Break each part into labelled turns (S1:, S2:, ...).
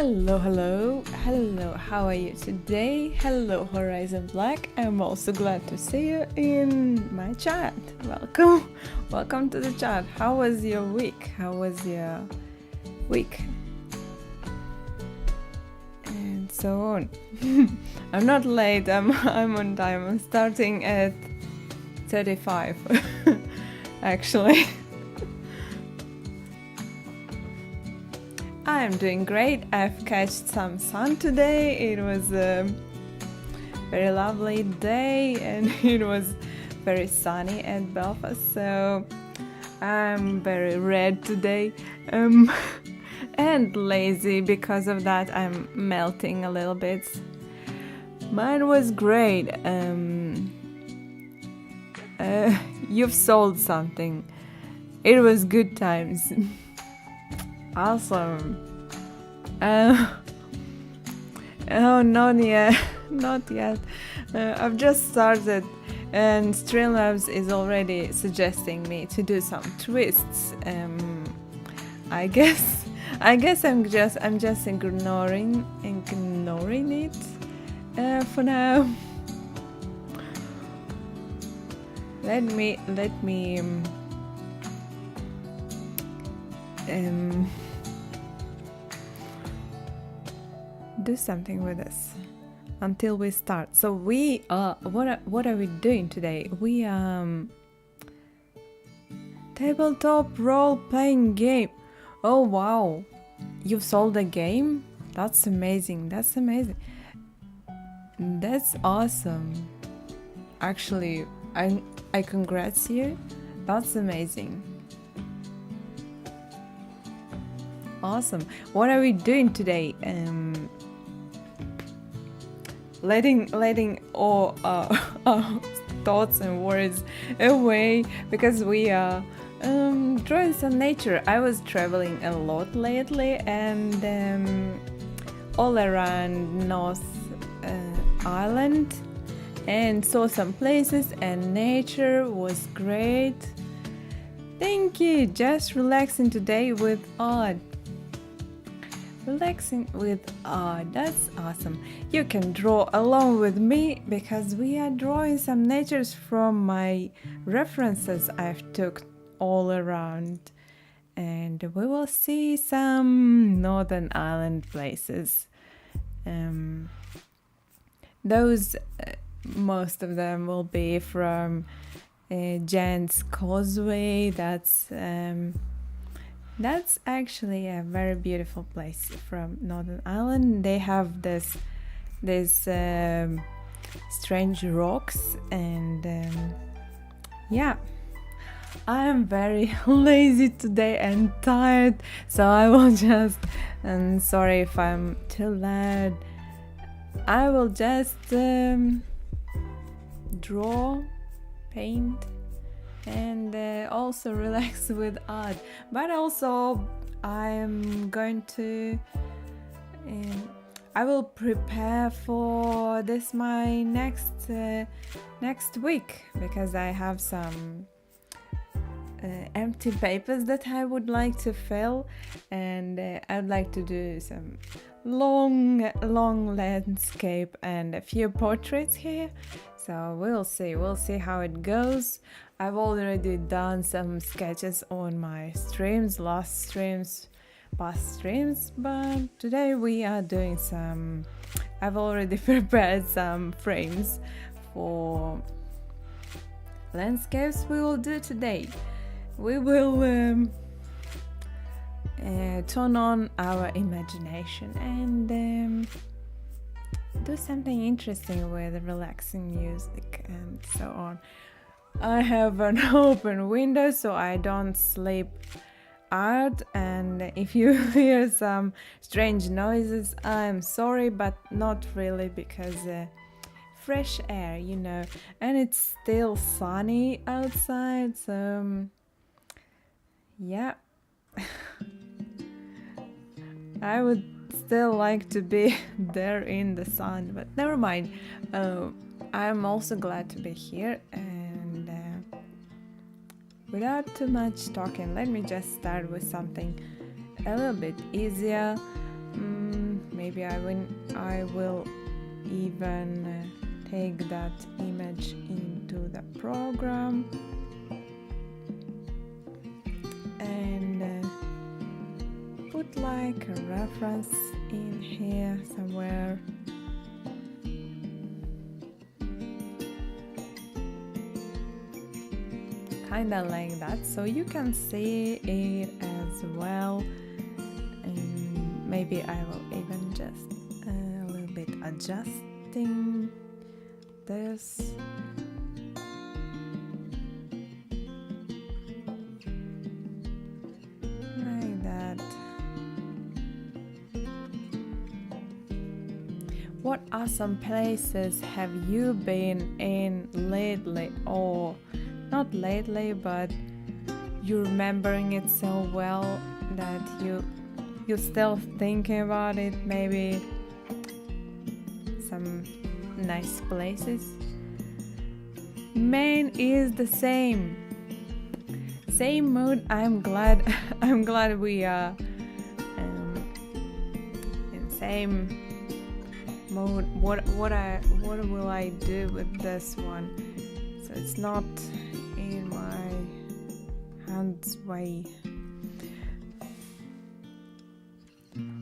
S1: Hello, how are you today? Hello, Horizon Black. I'm also glad to see you in my chat. Welcome to the chat. How was your week? How was your week? And so on. I'm not late, I'm on time. I'm starting at 35, actually. I'm doing great. I've catched some sun today. It was a very lovely day and it was very sunny at Belfast, so I'm very red today and lazy. Because of that, I'm melting a little bit. Mine was great. You've sold something. It was good times. Awesome. Oh, not yet. I've just started, and Streamlabs is already suggesting me to do some twists. I guess I'm just ignoring it for now. Let me do something with this until we start. So we what are we doing today? We tabletop role-playing game. Oh wow, you've sold a game? That's amazing. That's awesome. Actually, I congrats you. That's amazing. Awesome. What are we doing today? Letting all our thoughts and words away, because we are drawing some nature. I was traveling a lot lately, and all around North Island, and saw some places, and nature was great. Thank you. Just relaxing today with art. Relaxing with art. That's awesome. You can draw along with me, because we are drawing some natures from my references I've took all around, and we will see some Northern Ireland places. Those most of them will be from Jan's Causeway. That's actually a very beautiful place from Northern Ireland. They have this strange rocks, and yeah. I am very lazy today and tired, so I will just, and sorry if I'm too loud, I will just draw, paint, and also relax with art. But also I'm going to I will prepare for this my next week, because I have some empty papers that I would like to fill, and I'd like to do some long landscape and a few portraits here. So we'll see how it goes. I've already done some sketches on my past streams, but today we are doing some. I've already prepared some frames for landscapes we will do today. We will turn on our imagination and do something interesting with relaxing music and so on. I have an open window so I don't sleep out, and if you hear some strange noises, I'm sorry, but not really, because fresh air, and it's still sunny outside, so yeah. I would still like to be there in the sun, but never mind. I'm also glad to be here, and without too much talking, let me just start with something a little bit easier. maybe I will even take that image into the program and put like a reference in here somewhere. Kinda like that, so you can see it as well. And maybe I will even just a little bit adjusting this. Like that. What awesome places have you been in lately, or not lately, but you're remembering it so well that you're still thinking about it? Maybe some nice places. Maine is the same mood. I'm glad we are in same mood. What will I do with this one? So it's not in my hands way.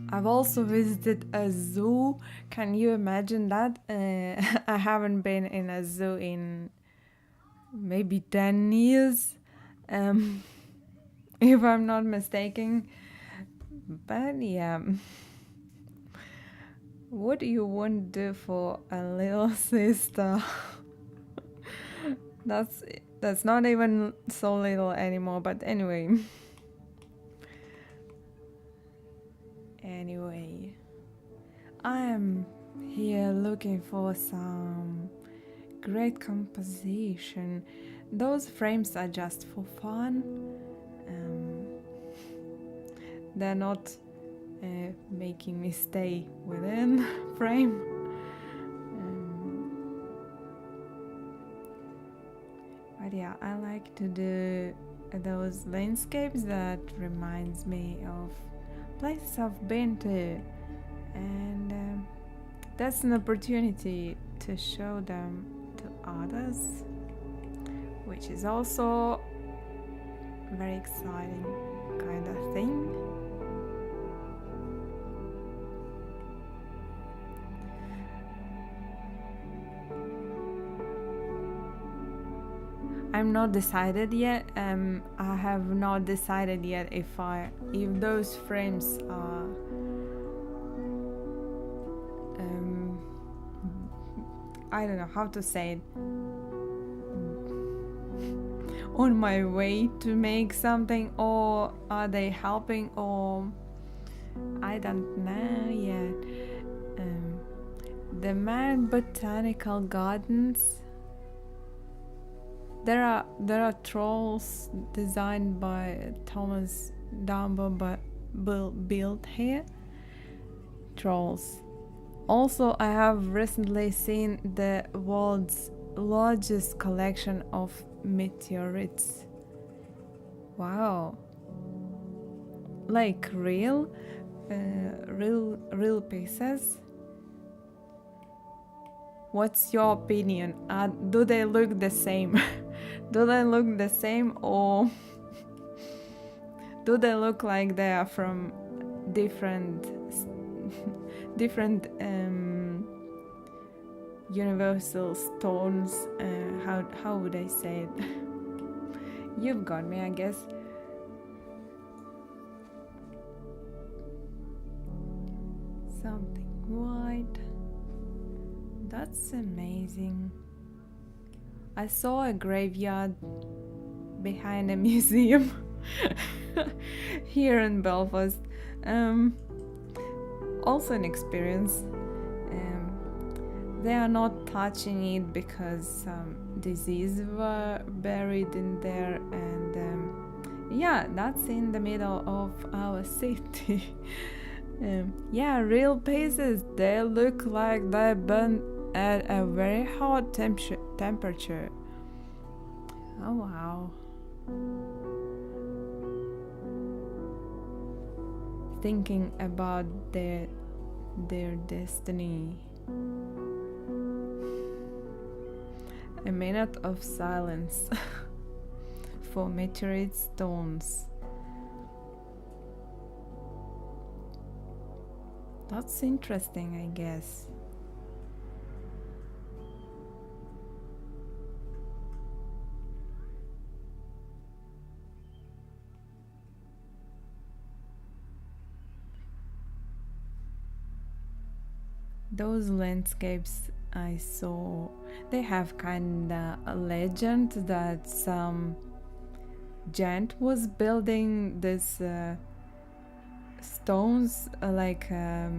S1: I've also visited a zoo. Can you imagine that? I haven't been in a zoo in maybe 10 years, if I'm not mistaken. But yeah, what do you want to do for a little sister? That's not even so little anymore, but anyway. Anyway, I am here looking for some great composition. Those frames are just for fun. They're not making me stay within frame. But yeah, I like to do those landscapes that reminds me of places I've been to, and that's an opportunity to show them to others, which is also a very exciting kind of thing. I'm not decided yet. I have not decided yet if those frames are I don't know how to say it, on my way to make something, or are they helping, or I don't know yet. The Maine Botanical Gardens. There are trolls designed by Thomas Dumbo, but built here. Trolls. Also, I have recently seen the world's largest collection of meteorites. Wow! Like real pieces. What's your opinion? Do they look the same? Do they look the same, or do they look like they are from different universal stones? How would I say it? You've got me, I guess. Something white. That's amazing. I saw a graveyard behind a museum here in Belfast. Also an experience. They are not touching it because some disease were buried in there, and yeah, that's in the middle of our city. Yeah, real pieces. They look like they burn at a very hot temperature. Oh wow. Thinking about the their destiny. A minute of silence for meteorite stones. That's interesting, I guess. Those landscapes I saw, they have kinda a legend that some giant was building this stones like a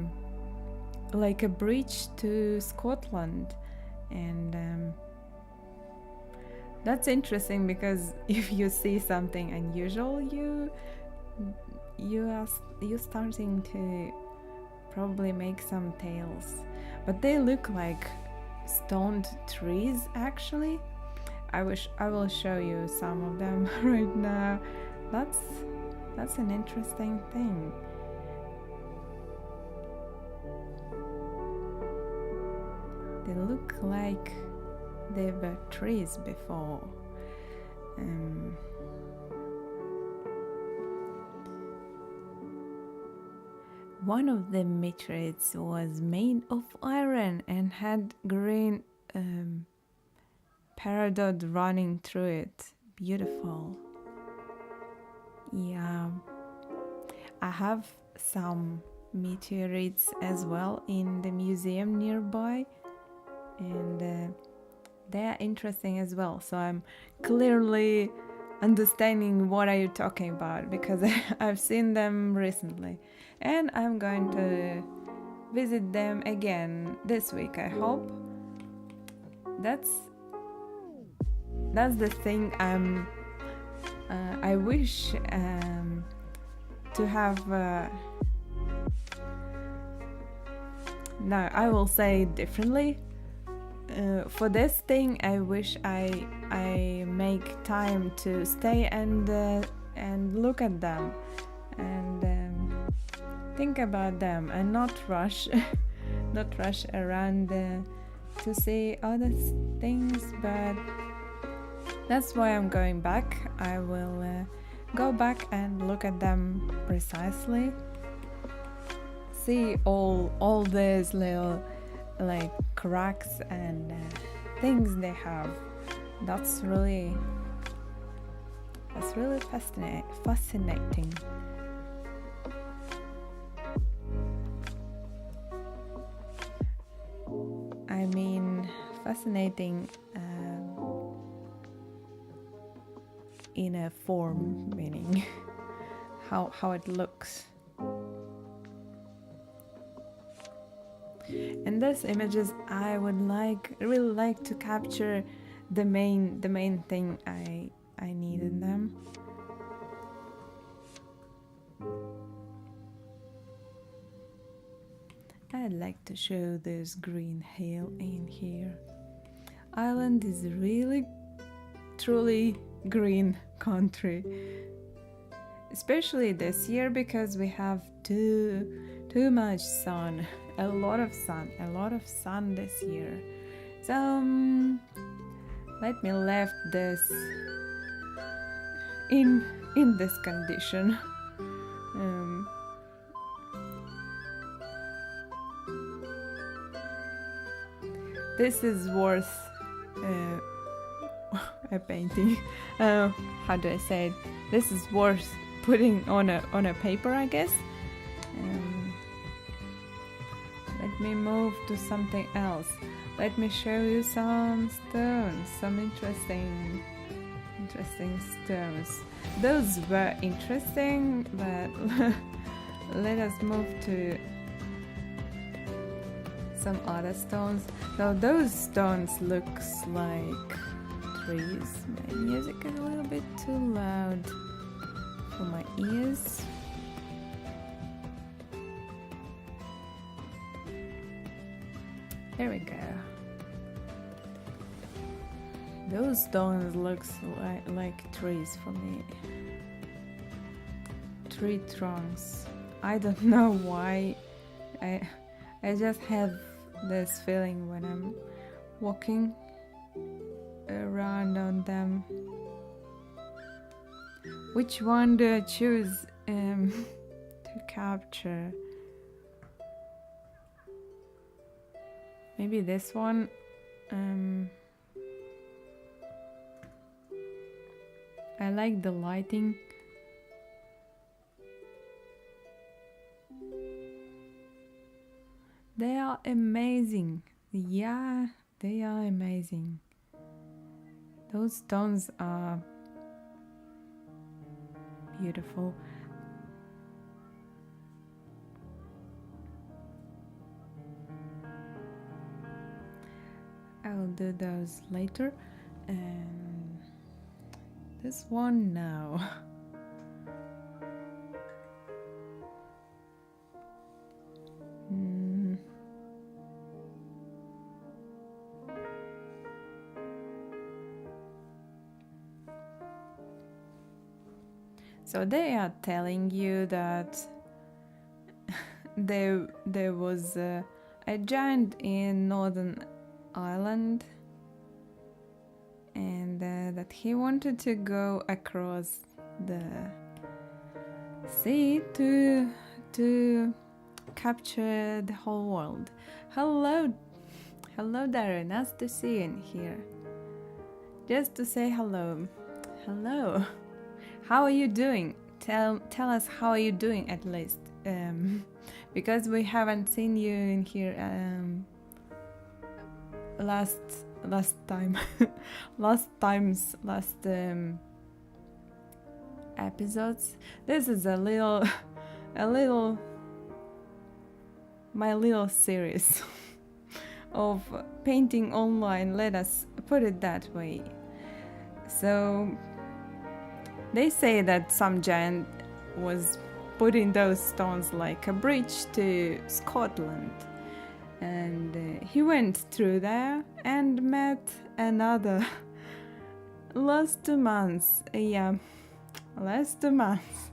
S1: bridge to Scotland, and that's interesting because if you see something unusual, you're starting to probably make some tales, but they look like stoned trees actually. I will show you some of them right now. That's an interesting thing. They look like they were trees before. One of the meteorites was made of iron and had green peridot running through it. Beautiful. Yeah, I have some meteorites as well in the museum nearby, and they are interesting as well. So I'm clearly understanding what are you talking about, because I've seen them recently, and I'm going to visit them again this week, I hope. That's the thing I wish to have. No, I will say it differently. For this thing, I wish I make time to stay and look at them and think about them and not rush, not rush around to see other things. But that's why I'm going back. I will go back and look at them precisely. See all these little like cracks and things they have. That's really fascinating. I mean, fascinating in a form, meaning how it looks. In these images, I would really like to capture the main thing I need in them. I'd like to show this green hill in here. Ireland is really truly green country, especially this year because we have too much sun. A lot of sun this year. So let me leave this in this condition. This is worth a painting. How do I say it? This is worth putting on a paper, I guess. Let me move to something else. Let me show you some stones, some interesting stones. Those were interesting, but let us move to some other stones. So those stones looks like trees. My music is a little bit too loud for my ears. There we go. Those stones looks like trees for me. Tree trunks. I don't know why. I just have this feeling when I'm walking around on them. Which one do I choose to capture? Maybe this one. I like the lighting. They are amazing. Yeah, they are amazing. Those stones are beautiful. I will do those later. And this one now. So they are telling you that there was a giant in Northern Ireland, and that he wanted to go across the sea to capture the whole world. Hello, Darren. Nice to see you in here. Just to say hello. Hello. How are you doing? Tell us how are you doing at least, because we haven't seen you in here last episodes. This is my little series of painting online. Let us put it that way. So they say that some giant was putting those stones like a bridge to Scotland, and he went through there and met another last 2 months. Last 2 months.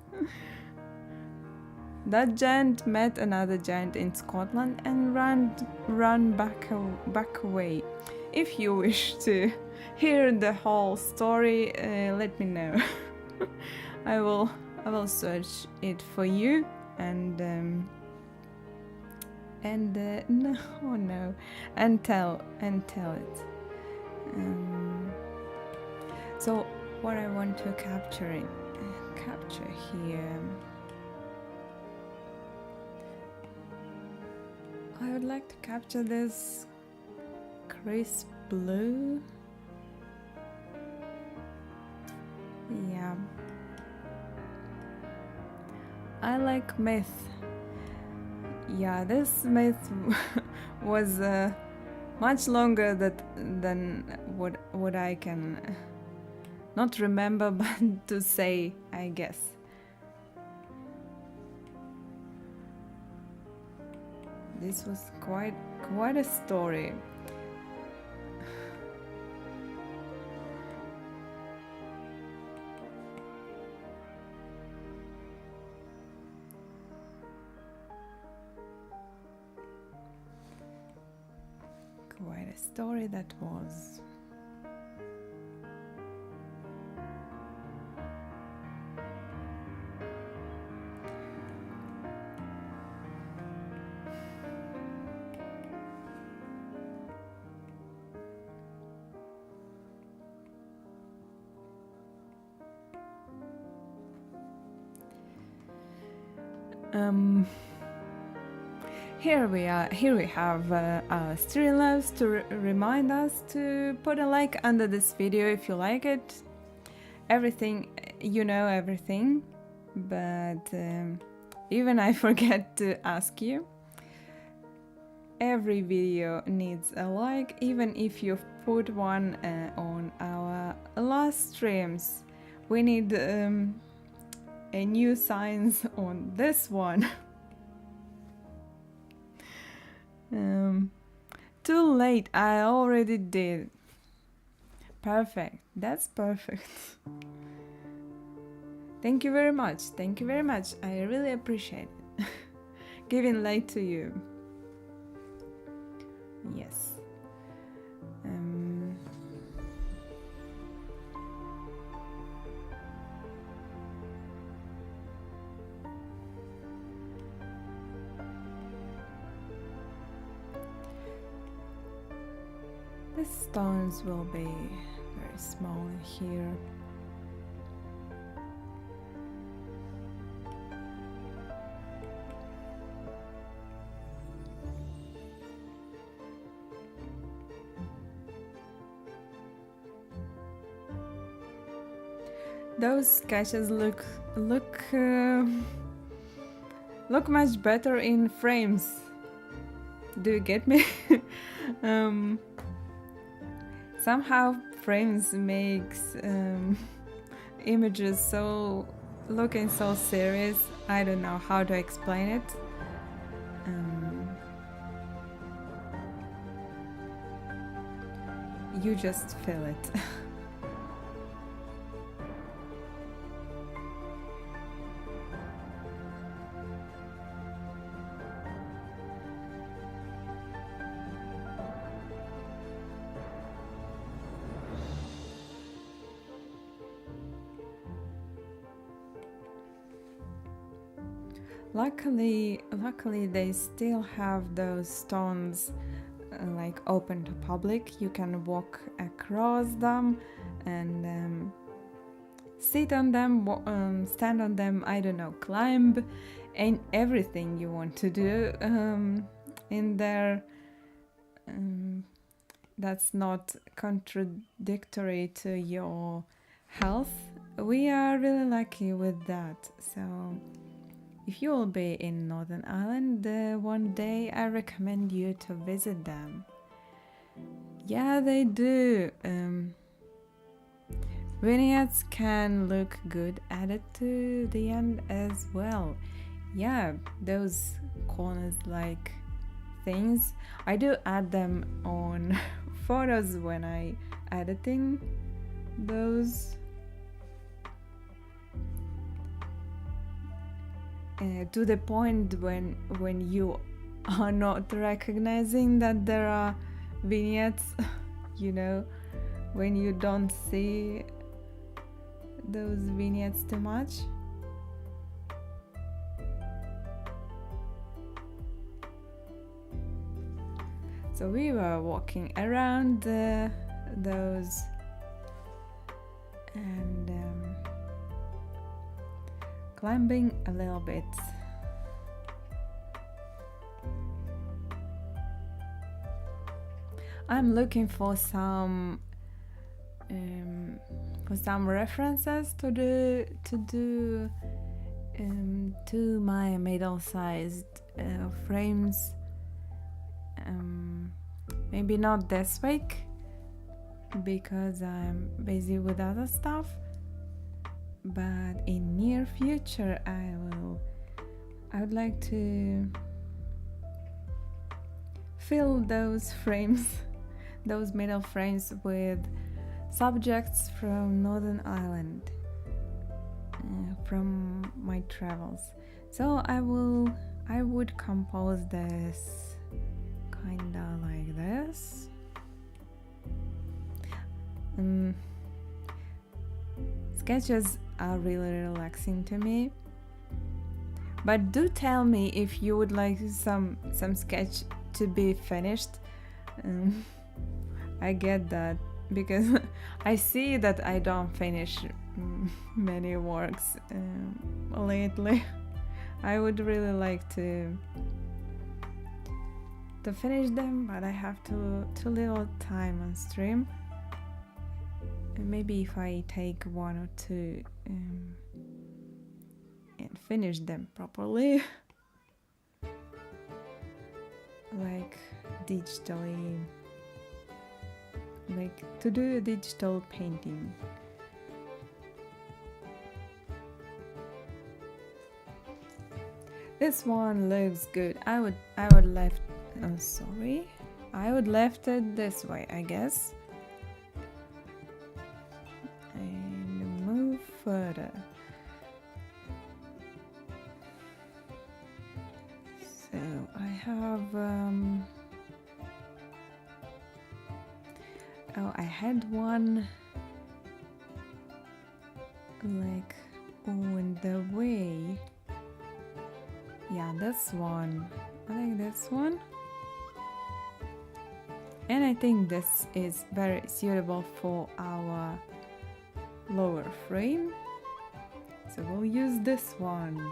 S1: That giant met another giant in Scotland and ran back away. If you wish to hear the whole story, let me know. I will search it for you and tell it. So what I want to capture here, I would like to capture this crisp blue. Yeah, I like myth. Yeah, this myth was much longer than what I can not remember, but to say, I guess. This was quite a story. Quite a story that was. Here we have our Streamlabs to remind us to put a like under this video if you like it. Everything, everything, but even I forget to ask you. Every video needs a like, even if you've put one on our last streams. We need a new signs on this one. Too late, I already did. Perfect, that's perfect. Thank you very much, I really appreciate it. Giving light to you. Yes. The stones will be very small here. Those sketches look much better in frames. Do you get me? Somehow frames makes images so looking so serious. I don't know how to explain it. You just feel it. Luckily they still have those stones like open to public. You can walk across them and sit on them, stand on them, I don't know, climb, and everything you want to do in there. That's not contradictory to your health. We are really lucky with that. So if you will be in Northern Ireland one day, I recommend you to visit them. Yeah, they do. Vignettes can look good added to the end as well. Yeah, those corners like things. I do add them on photos when I editing those. To the point when you are not recognizing that there are vignettes, you know, when you don't see those vignettes too much. So we were walking around those and climbing a little bit. I'm looking for some references to my middle-sized frames. Maybe not this week because I'm busy with other stuff, but in near future I would like to fill those frames, those middle frames, with subjects from Northern Ireland, from my travels. So I would compose this kinda like this. Sketches are really relaxing to me, but do tell me if you would like some sketch to be finished. I get that because I see that I don't finish many works lately. I would really like to finish them, but I have too little time on stream. And maybe if I take one or two and finish them properly, like digitally, like to do a digital painting. This one looks good. I would left. Oh, sorry. I would left it this way, I guess. And move further. So I have Oh, I had one like on the way. Yeah, this one. I like this one. And I think this is very suitable for our lower frame. So we'll use this one.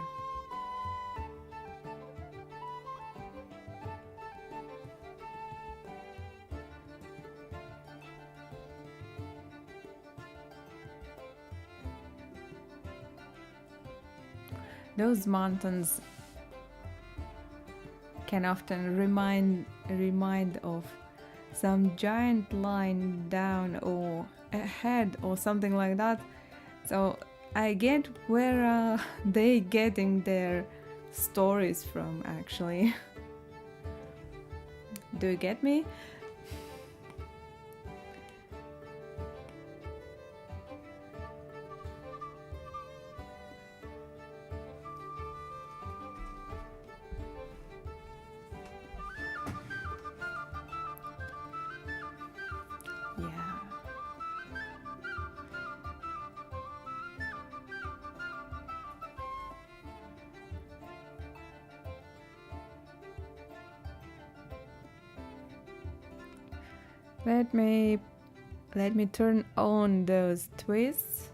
S1: Those mountains can often remind of some giant line down or ahead or something like that. So I get where they getting their stories from, actually. Do you get me? Yeah. Let me turn on those twists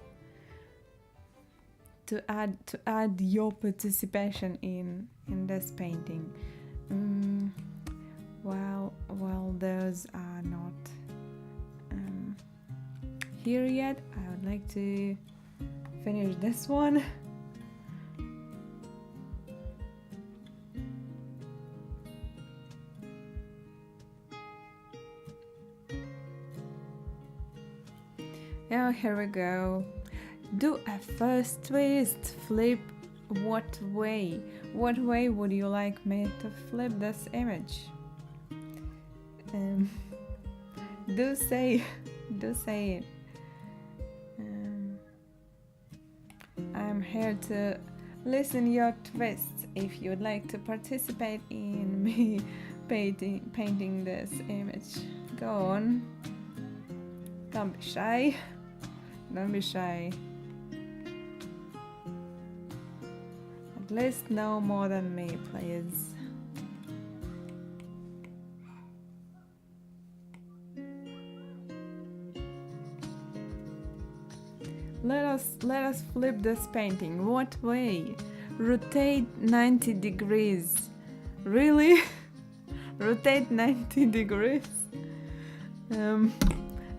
S1: to add your participation in this painting. While those are not here yet, I would like to finish this one. Now here we go. Do a first twist, flip. What way? What way would you like me to flip this image? Do say it. I'm here to listen your twists if you'd like to participate in me painting this image. Go on. Don't be shy. Don't be shy. At least no more than me, please. Let us flip this painting. What way? Rotate 90 degrees. Really? Rotate 90 degrees?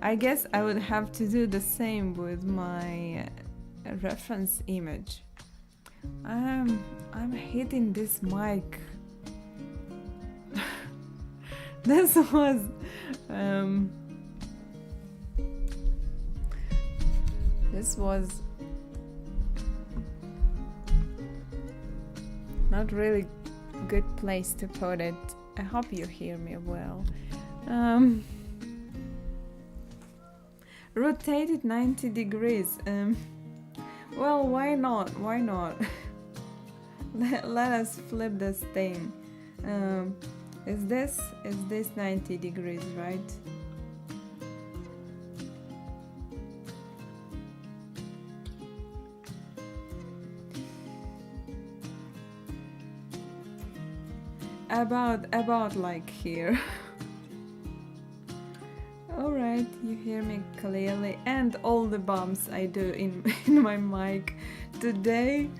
S1: I guess I would have to do the same with my reference image. I'm hitting this mic. This was not really good place to put it. I hope you hear me well. Rotate it 90 degrees. Well, why not? Why not? Let us flip this thing. Is this 90 degrees, right? About like here. Alright, you hear me clearly, and all the bumps I do in my mic today.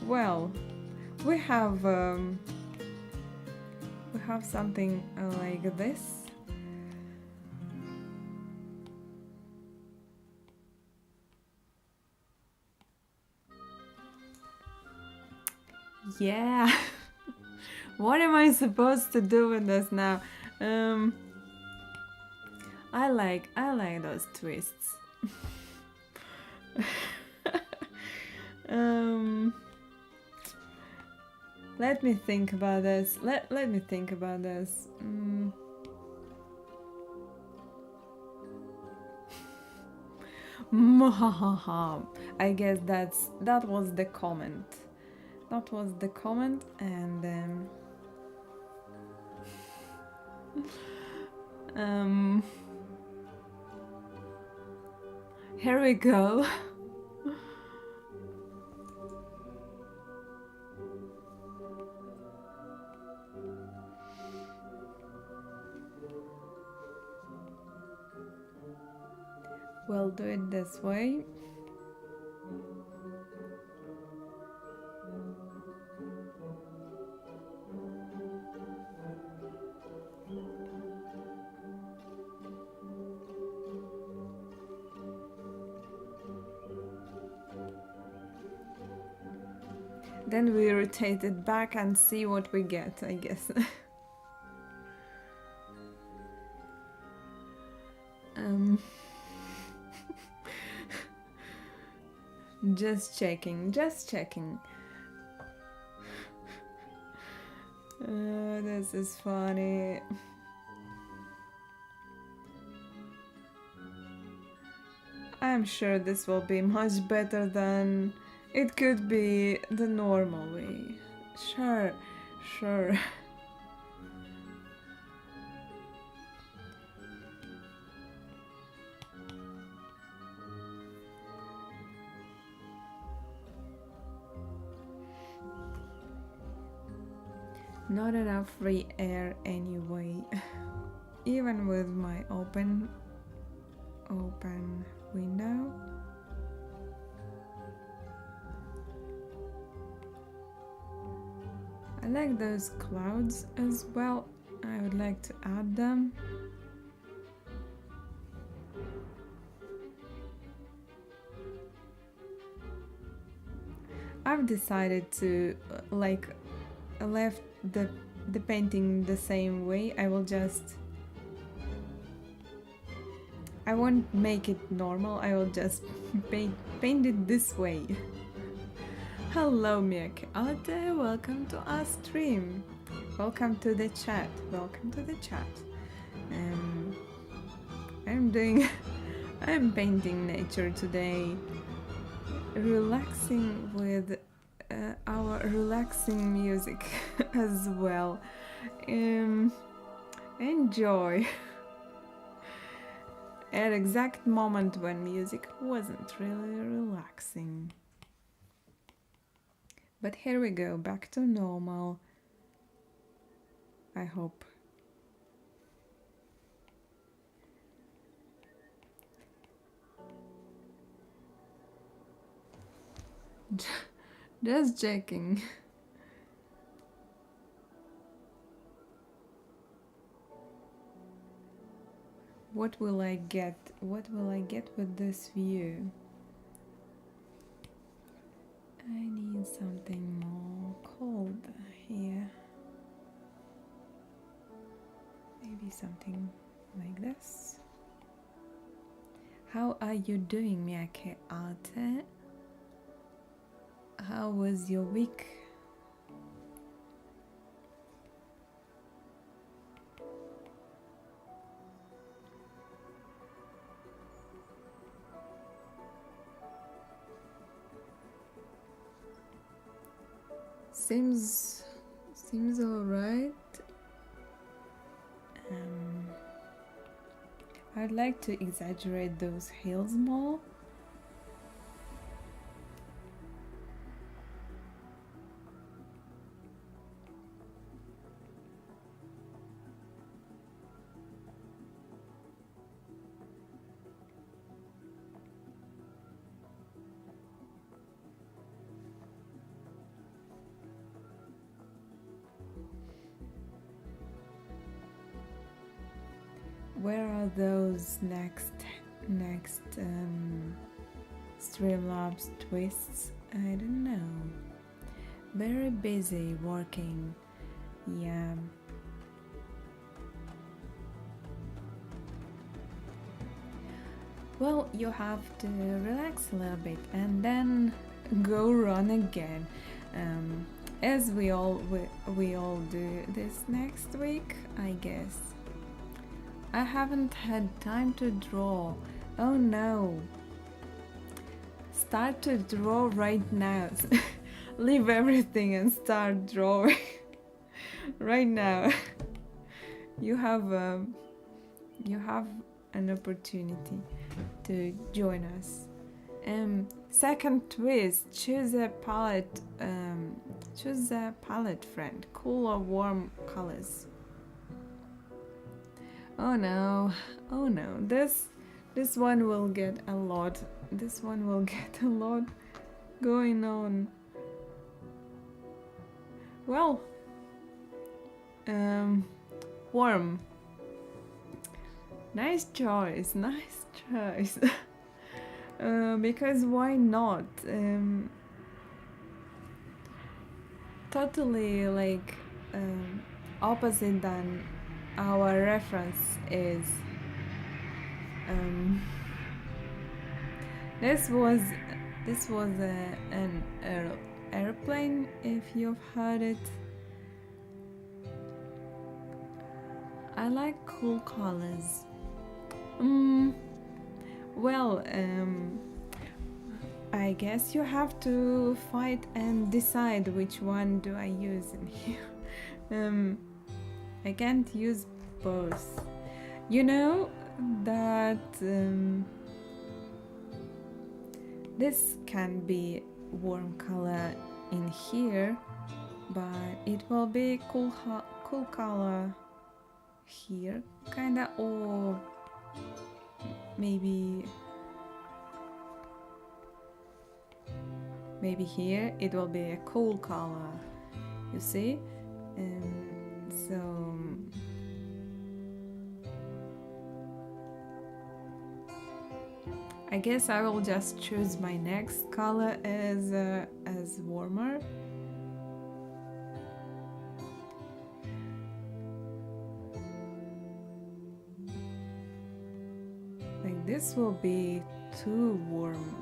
S1: Well, we have something like this. Yeah. What am I supposed to do with this now? I like those twists. Let me think about this. Let me think about this. I guess that was the comment. That was the comment, and um, here we go. We'll do it this way. Then we rotate it back and see what we get, I guess. Just checking, just checking. This is funny. I'm sure this will be much better than it could be the normal way. Sure, sure. Not enough free air anyway. Even with my open window. I like those clouds as well. I would like to add them. I've decided to left the painting the same way. I won't make it normal, I will just paint it this way. Hello Miyake Ate, welcome to our stream. Welcome to the chat. Welcome to the chat. I'm painting nature today. Relaxing with our relaxing music as well. Enjoy. At exact moment when music wasn't really relaxing. But here we go, back to normal. I hope. Just checking. What will I get? What will I get with this view? I need something more cold here. Maybe something like this. How are you doing, Miyake Ate? How was your week? Seems all right. I'd like to exaggerate those hills more. Where are those next Streamlabs twists? I don't know. Very busy working. Yeah. Well, you have to relax a little bit and then go run again. As we all do this next week, I guess. I haven't had time to draw. Oh no. Start to draw right now. Leave everything and start drawing right now. you have an opportunity to join us. Second twist: choose a palette. Choose a palette, friend. Cool or warm colors. Oh no! Oh no! This one will get a lot. This one will get a lot going on. Well, warm. Nice choice. Nice choice. Because why not? Totally like opposite than our reference is. This was an airplane, if you've heard it. I like cool colors. Well, I guess you have to fight and decide which one do I use in here. I can't use both. You know that this can be warm color in here, but it will be cool color here, kinda, or maybe here it will be a cool color, you see. So I guess I will just choose my next color as warmer. Like this will be too warm.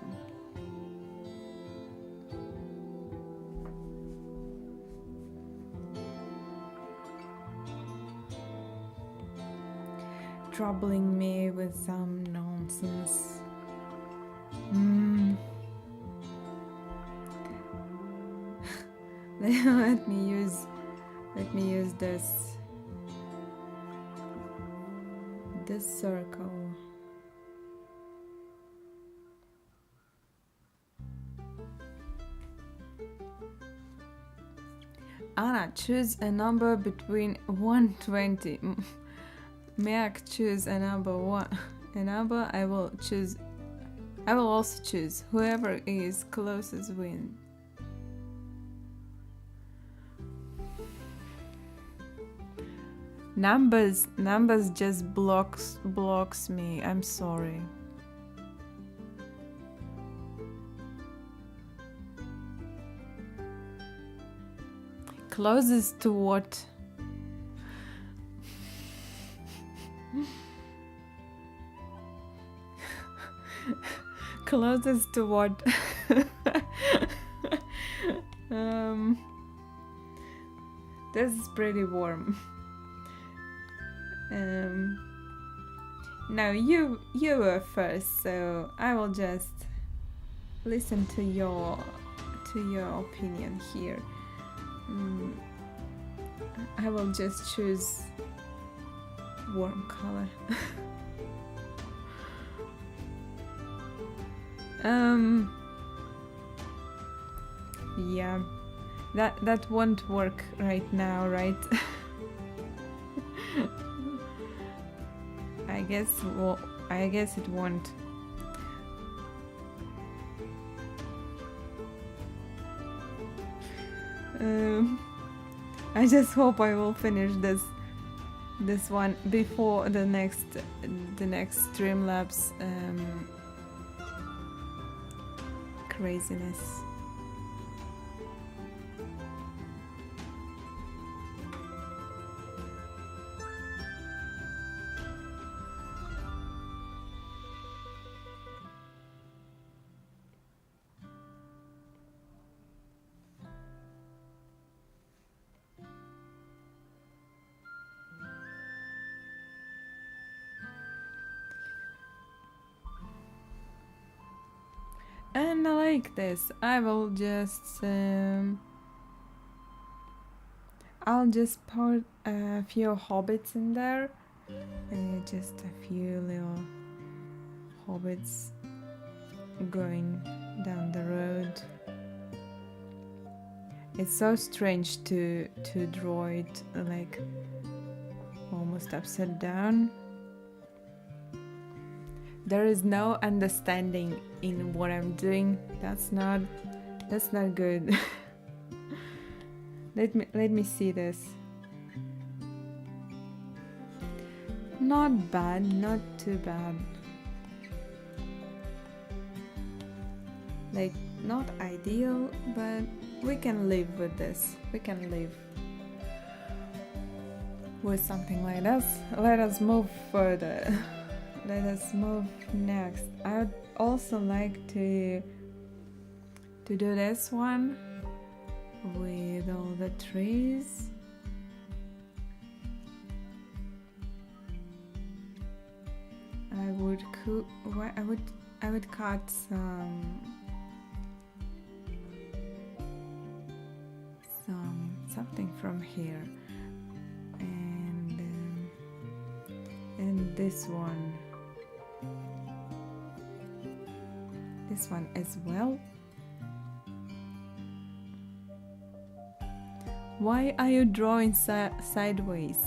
S1: Troubling me with some nonsense. Let me use this circle. Anna, choose a number between 120. May I choose a number one? A number I will choose. I will also choose. Whoever is closest wins. Numbers just blocks me. I'm sorry. Closest to what? Closest to what? This is pretty warm. Now you were first, so I will just listen to your opinion here. I will just choose warm color. Yeah, that won't work right now, right? I guess it won't. I just hope I will finish this one before the next Streamlabs craziness. And I like this. I will just I'll just put a few hobbits in there. Just a few little hobbits going down the road. It's so strange to draw it like almost upside down. There is no understanding in what I'm doing. That's not good. Let me see this. Not bad, not too bad. Like, not ideal, but we can live with this. We can live with something like this. Let us move further. Let us move next. I would also like to do this one with all the trees. I would cut something from here, and this one as well. Why are you drawing sideways?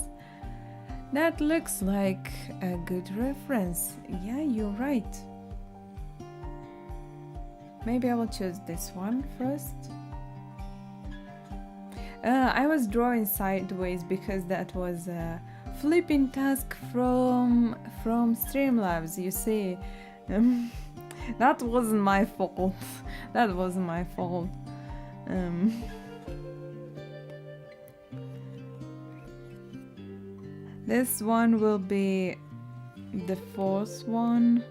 S1: That looks like a good reference. Yeah, you're right. Maybe I will choose this one first. I was drawing sideways because that was a flipping task from Streamlabs, you see. That wasn't my fault. That wasn't my fault. This one will be the fourth one.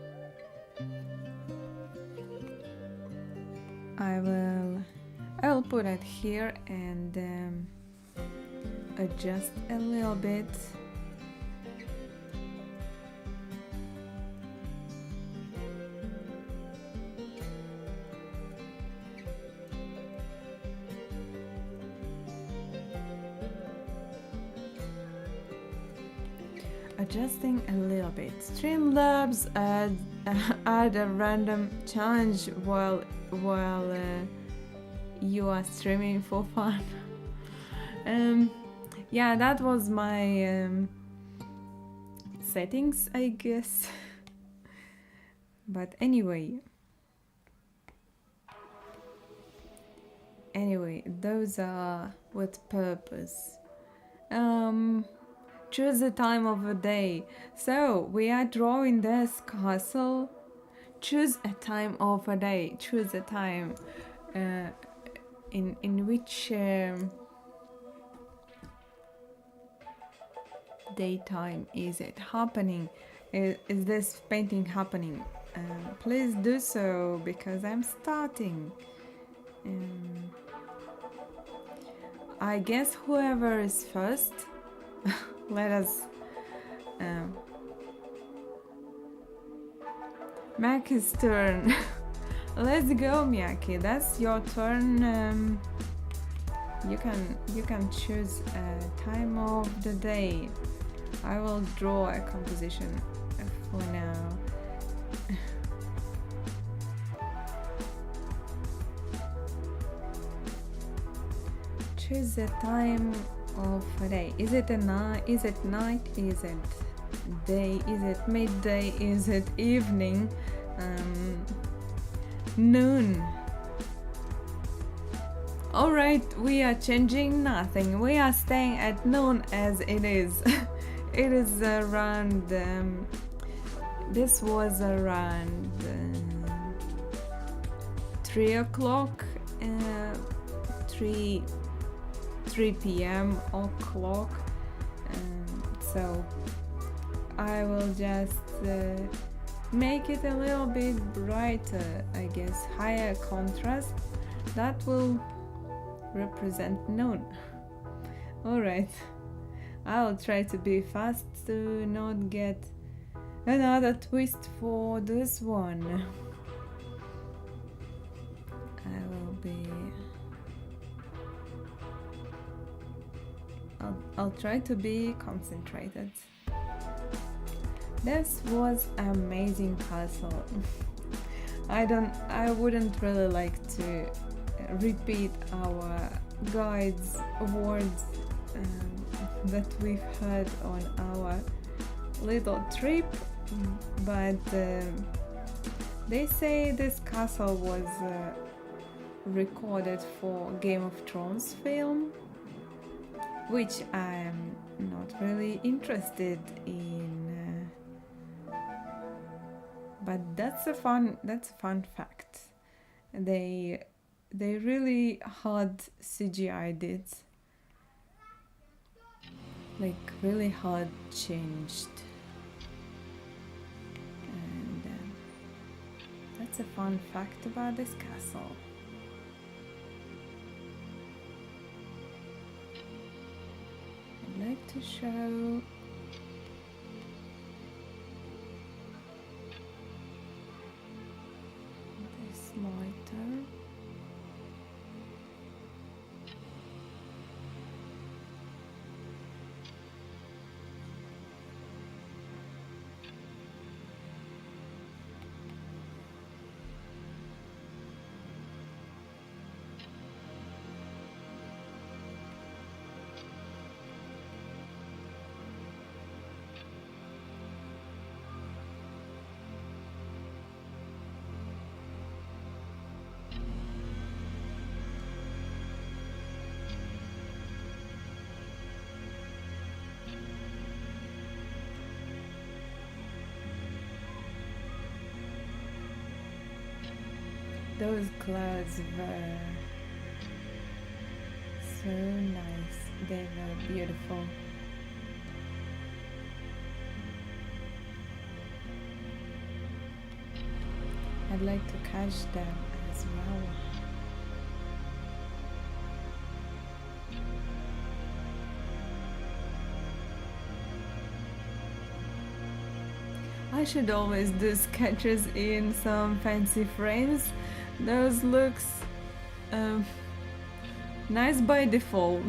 S1: I'll put it here and adjust a little bit. Adjusting a little bit. Streamlabs add a random challenge while you are streaming for fun. Yeah, that was my settings, I guess. But anyway, those are with purpose. Choose the time of the day. So we are drawing this castle. Choose a time of a day. Choose a time in which daytime is it happening? Is this painting happening? Please do so because I'm starting. I guess whoever is first. Let us Maki's turn. Let's go, Miyaki. That's your turn. You can choose a time of the day. I will draw a composition for now. Choose the time of a day. Is it a night? Is it night? Is it day? Is it midday? Is it evening? Noon. Alright, we are changing nothing. We are staying at noon as it is. It is around this was around 3 o'clock, 3 p.m. o'clock, so I will just make it a little bit brighter, I guess, higher contrast. That will represent noon. Alright, I'll try to be fast to not get another twist for this one. I will be I'll try to be concentrated. This was amazing puzzle. I wouldn't really like to repeat our guides words that we've heard on our little trip, but they say this castle was recorded for Game of Thrones film, which I'm not really interested in, but that's a fun fact. They really hard CGI'd it, like really hard changed, and that's a fun fact about this castle. I'd like to show this lighter. Those clouds were so nice. They were beautiful. I'd like to catch them as well. I should always do sketches in some fancy frames. Those looks nice by default.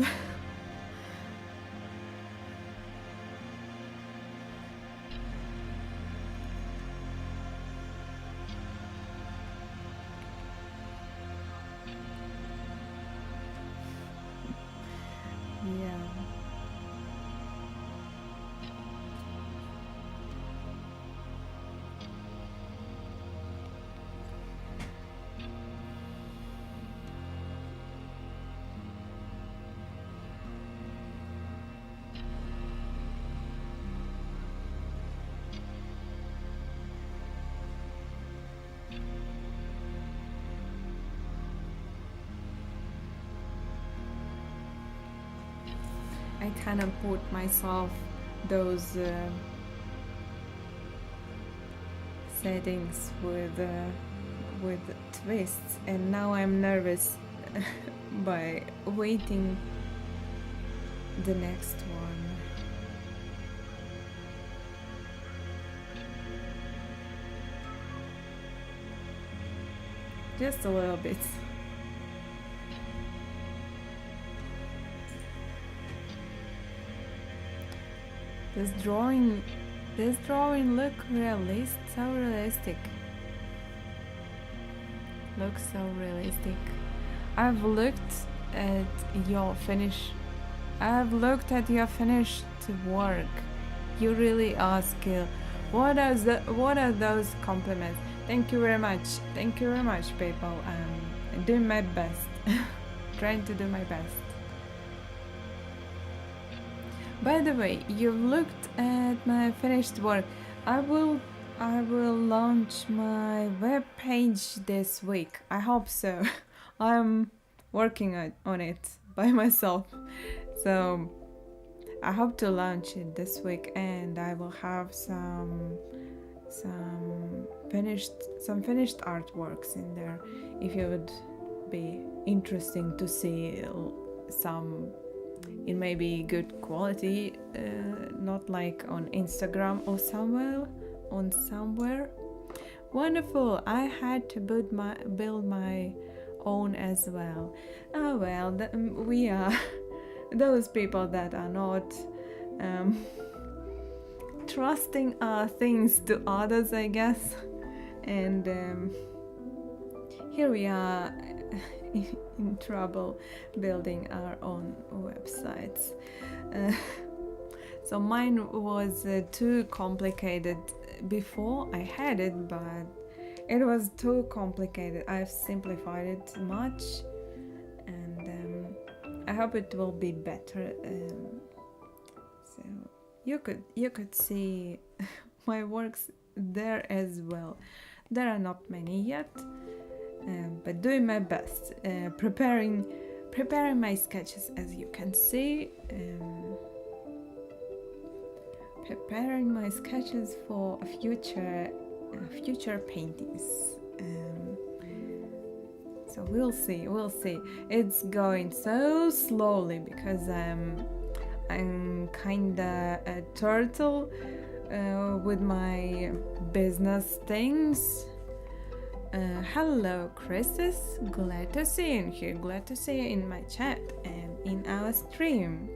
S1: Yeah. I kind of put myself those settings with twists, and now I'm nervous by waiting the next one. Just a little bit. This drawing look so realistic. Looks so realistic. I've looked at your finished work. You really are skilled. What are those compliments? Thank you very much. Thank you very much, people. I'm doing my best. Trying to do my best. By the way, you've looked at my finished work. I will launch my web page this week. I hope so. I'm working on it by myself. So I hope to launch it this week, and I will have some finished artworks in there. If you would be interesting to see some in maybe good quality, not like on Instagram or somewhere. Wonderful. I had to build my own as well. Oh well, those people that are not um, trusting things to others, I guess. And here we are in trouble building our own websites. Uh, so mine was too complicated before I had it, but it was too complicated. I've simplified it too much, and I hope it will be better. So you could see my works there as well. There are not many yet, but doing my best, preparing my sketches, as you can see, preparing my sketches for future paintings. So we'll see. It's going so slowly because I'm kinda a turtle with my business things. Hello, Christus. Glad to see you in here. Glad to see you in my chat and in our stream.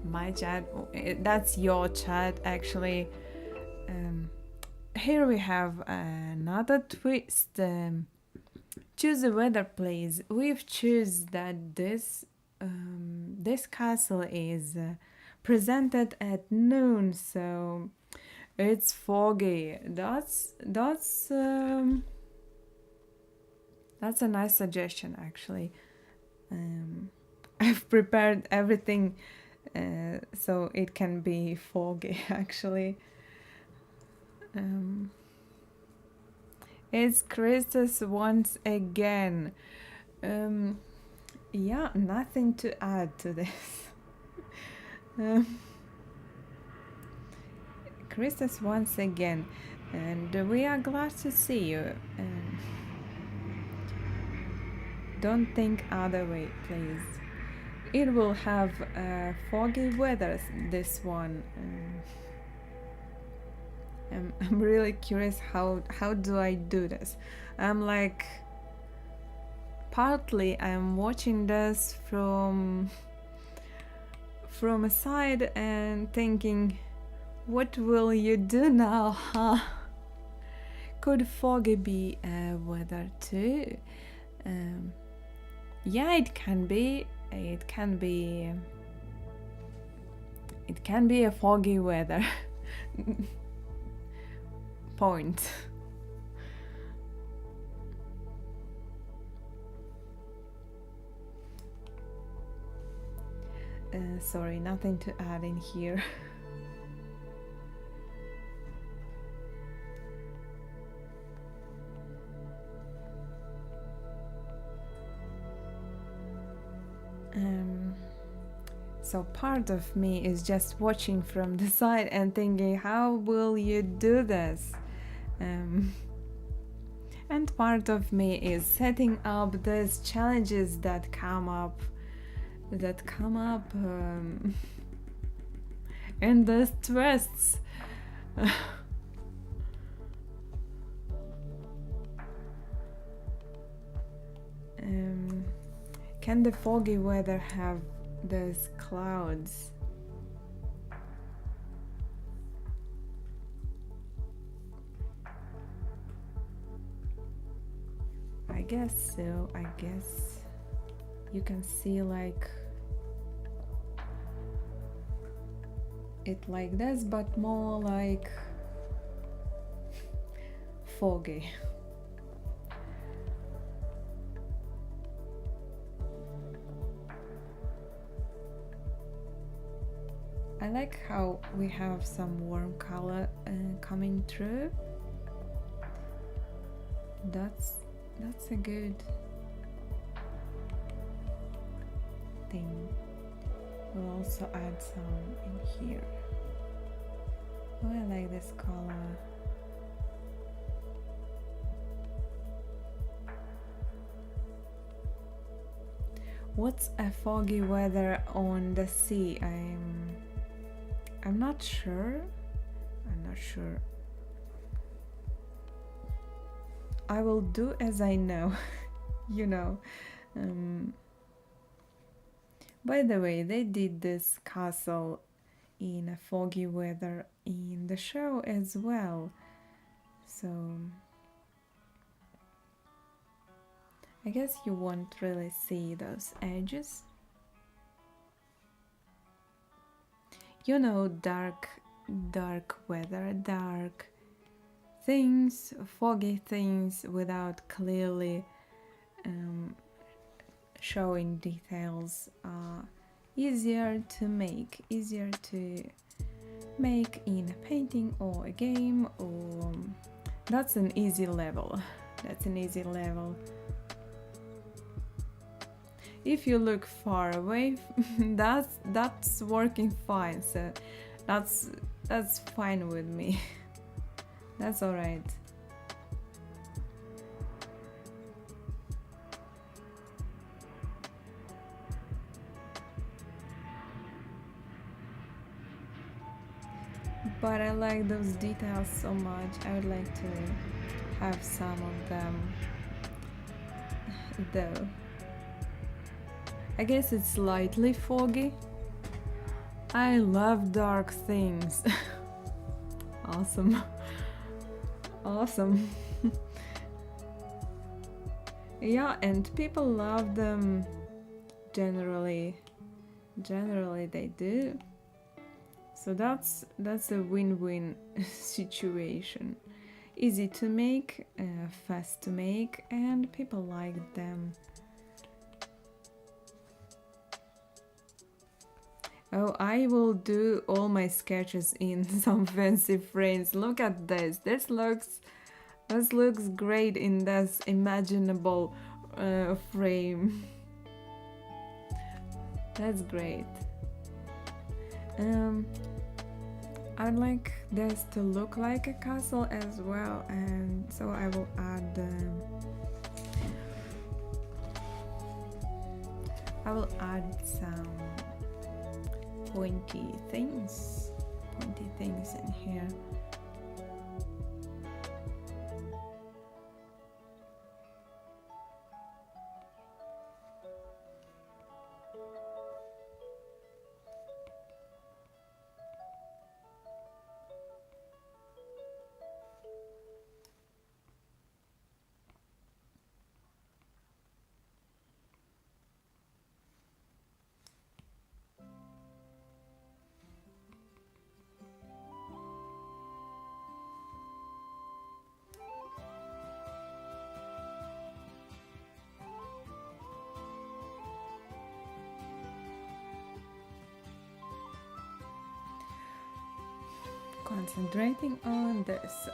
S1: My chat, that's your chat, actually. Here we have another twist. Choose the weather, please. We've chosen that this castle is presented at noon, so it's foggy. That's a nice suggestion, actually. I've prepared everything so it can be foggy, actually. It's Christus once again. Yeah, nothing to add to this. Christus once again, and we are glad to see you. Don't think other way, please. It will have foggy weather, this one. I'm really curious how do I do this. I'm like, partly I'm watching this from a side and thinking, what will you do now, huh? Could foggy be weather too? Yeah, it can be a foggy weather. Point. Sorry, nothing to add in here. So part of me is just watching from the side and thinking, how will you do this? And part of me is setting up these challenges that come up and those twists. Can the foggy weather have those clouds? I guess so. I guess you can see like it like this, but more like foggy. I like how we have some warm color coming through. That's a good thing. We'll also add some in here. Oh, I like this color. What's a foggy weather on the sea? I'm not sure. I will do as I know, you know. By the way, they did this castle in a foggy weather in the show as well. So I guess you won't really see those edges. You know, dark weather, dark things, foggy things without clearly showing details are easier to make in a painting or a game, or that's an easy level. If you look far away, that's working fine, so that's fine with me. That's all right. But I like those details so much. I would like to have some of them though. I guess it's slightly foggy. I love dark things. Awesome. Awesome. Yeah, and people love them generally. Generally they do. So that's a win-win situation. Easy to make, fast to make, and people like them. Oh, I will do all my sketches in some fancy frames. Look at this. This looks great in this imaginable frame. That's great. I'd like this to look like a castle as well, and so I will add some pointy things in here. Concentrating on this.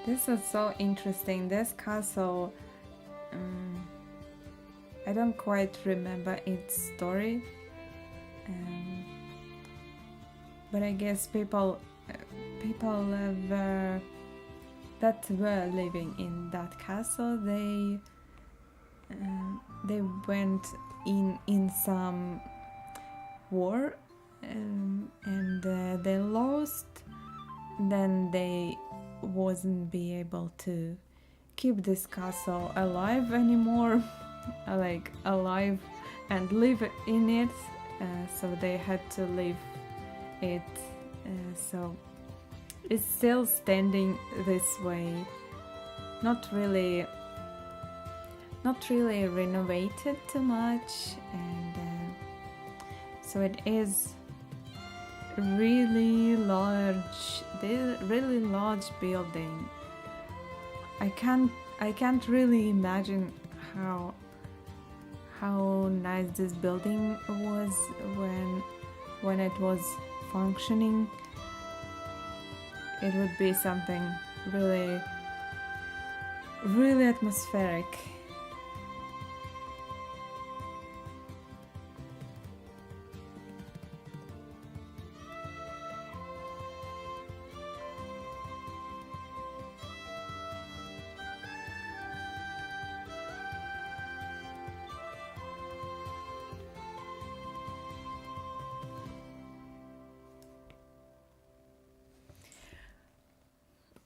S1: This is so interesting. This castle, I don't quite remember its story, but I guess people that were living in that castle, they went in some war, and they lost. Then they wasn't be able to keep this castle alive anymore, like alive and live in it, so they had to leave it. So it's still standing this way, not really renovated too much, and so it is really large building. I can't really imagine how nice this building was when it was functioning. It would be something really atmospheric.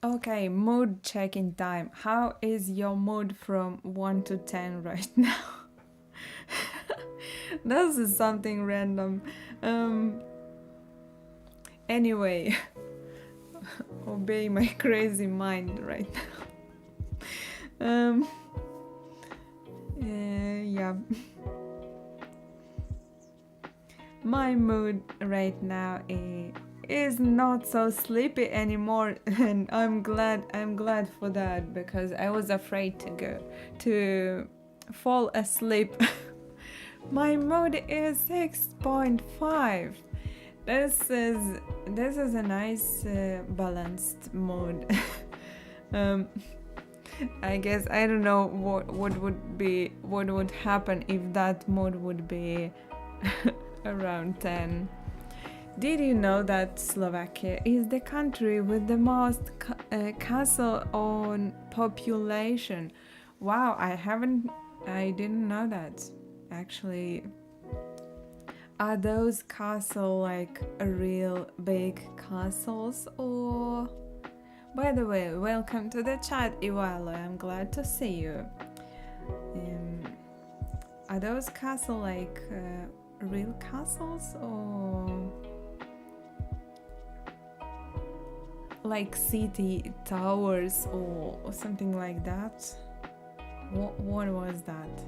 S1: Okay, mood check-in time. How is your mood from 1 to 10 right now? This is something random. Anyway, obey my crazy mind right now. Yeah. My mood right now is not so sleepy anymore, and I'm glad for that, because I was afraid to fall asleep. My mood is 6.5. This is a nice balanced mood. I guess I don't know what would happen if that mood would be around 10. Did you know that Slovakia is the country with the most castle on population? Wow, I didn't know that. Actually, are those castles like real big castles, or? By the way, welcome to the chat, Iwalo. I'm glad to see you. Are those castles like real castles, or like city towers, or something like that? What was that?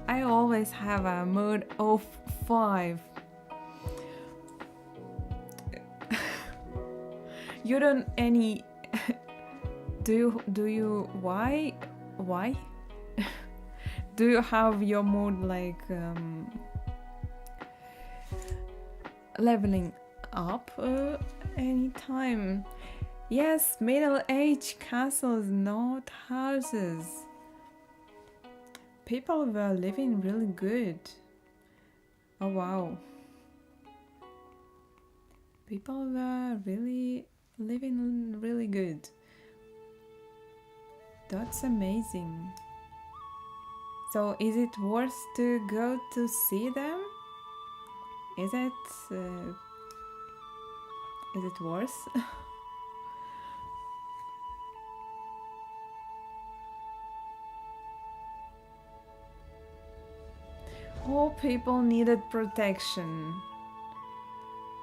S1: I always have a mood of 5. You don't any do you why do you have your mood like leveling up anytime? Yes, middle-aged castles, not houses. People were living really good. Oh wow. People were really living really good. That's amazing. So is it worth to go to see them? Is it worth? All people needed protection.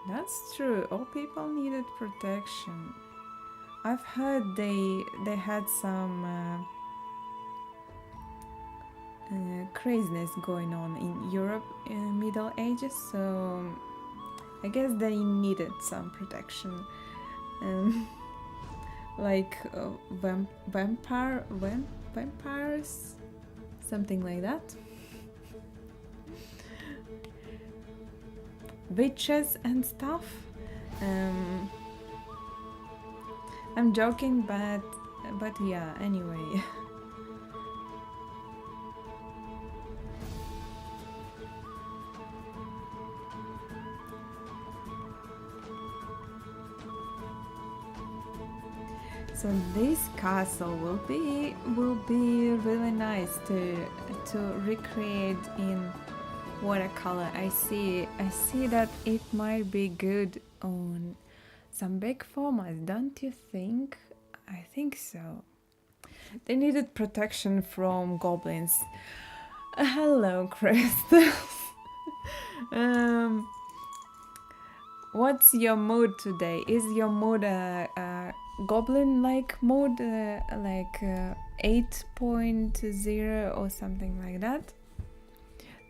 S1: That's true. All people needed protection. I've heard they had some craziness going on in Europe in Middle Ages, so I guess they needed some protection, like vampires, something like that. Witches and stuff. I'm joking, but yeah. Anyway. So this castle will be really nice to recreate in watercolor. I see that it might be good on some big formats, don't you think? I think so. They needed protection from goblins. Hello, Crystal. What's your mood today? Is your mood a goblin-like mood, like 8.0 or something like that?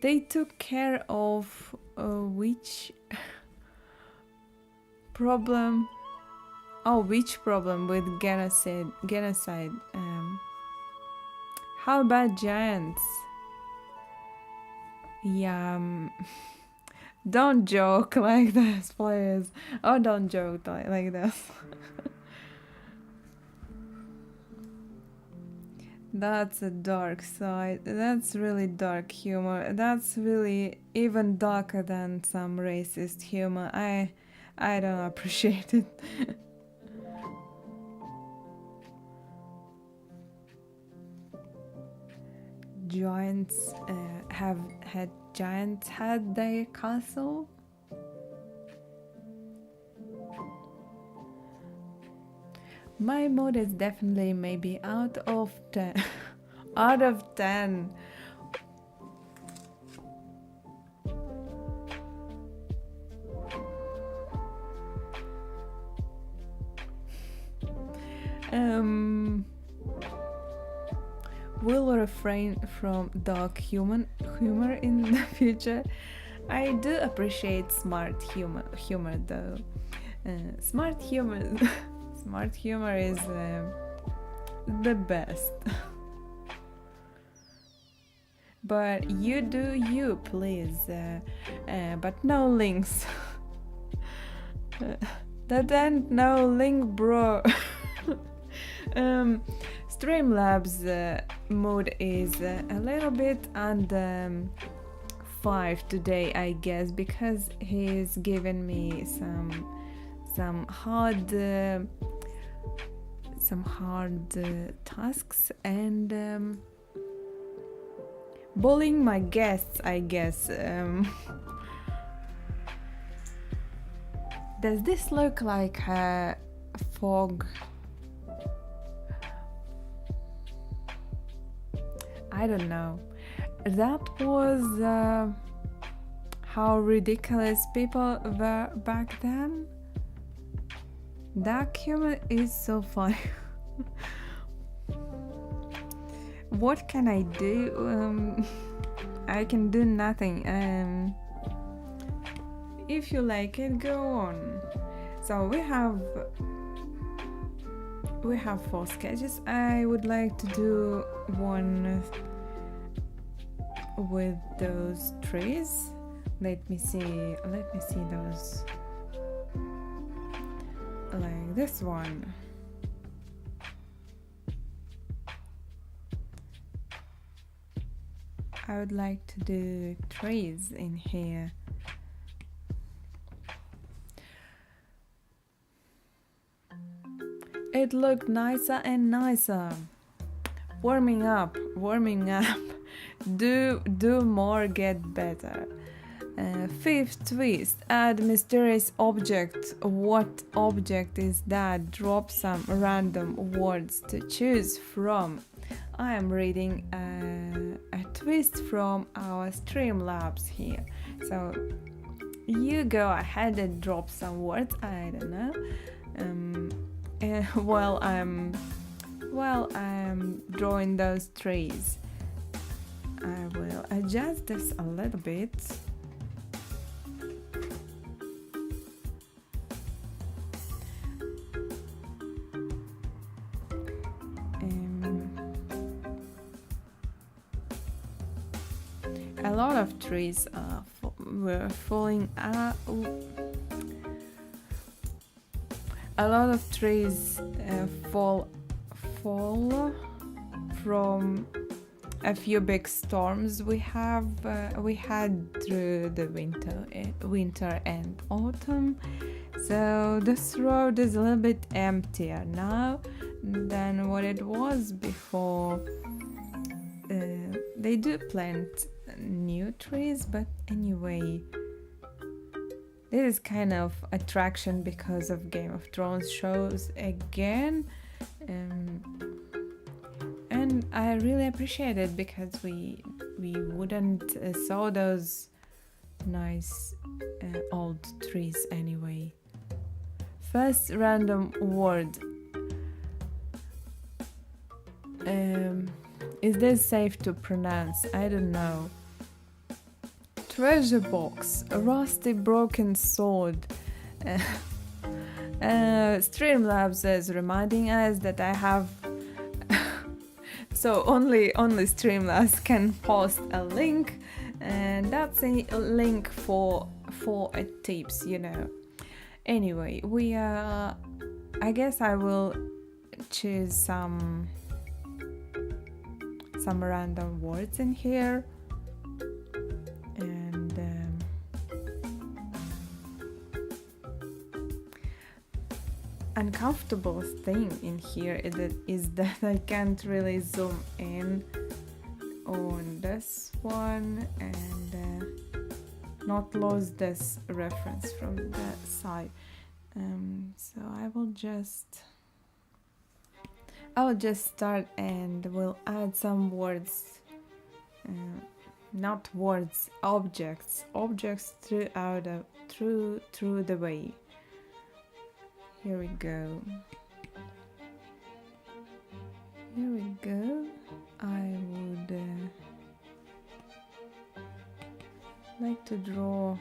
S1: They took care of which problem? Oh, which problem with genocide? How about giants? Yeah. Don't joke like this, please. Oh, don't joke like this. That's a dark side. That's really dark humor. That's really even darker than some racist humor. I don't appreciate it. Giants giants had their castle? My mood is definitely maybe out of 10. Out of 10. Will refrain from dark humor in the future. I do appreciate smart humor though. Smart humor, smart humor is the best. But you do you, please. But no links. That ain't no link, bro. Streamlabs mood is a little bit under 5 today, I guess, because he's given me some hard tasks and bullying my guests, I guess. Does this look like a fog? I don't know. That was how ridiculous people were back then. Dark humor is so funny. What can I do? I can do nothing. If you like it, go on. So we have 4 sketches. I would like to do one with those trees. Let me see those, like this one. I would like to do trees in here. It looked nicer and nicer. Warming up. Do more, get better. 5th twist, add mysterious object. What object is that? Drop some random words to choose from. I am reading a twist from our Streamlabs here. So you go ahead and drop some words, I don't know. While I'm drawing those trees, I will adjust this a little bit. A lot of trees were falling out. A lot of trees fall from a few big storms we had through the winter and autumn. So this road is a little bit emptier now than what it was before. They do plant new trees, but anyway, this is kind of attraction because of Game of Thrones shows again, and I really appreciate it because we wouldn't saw those nice old trees anyway. First random word. Is this safe to pronounce? I don't know. Treasure box, a rusty broken sword. Streamlabs is reminding us that I have so only Streamlabs can post a link, and that's a link for tips, you know. Anyway, I guess I will choose some random words in here, and uncomfortable thing in here is that I can't really zoom in on this one and not lose this reference from the side. So I will just I'll just start and we'll add some words, not words, objects through the way. Here we go. Here we go. I would like to draw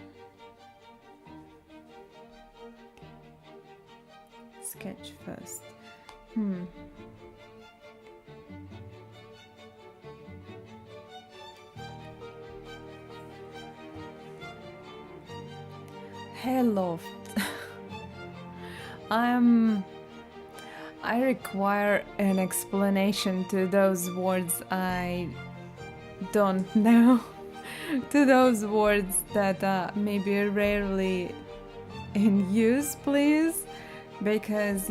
S1: sketch first. Hello. I require an explanation to those words I don't know, to those words that are maybe rarely in use, please, because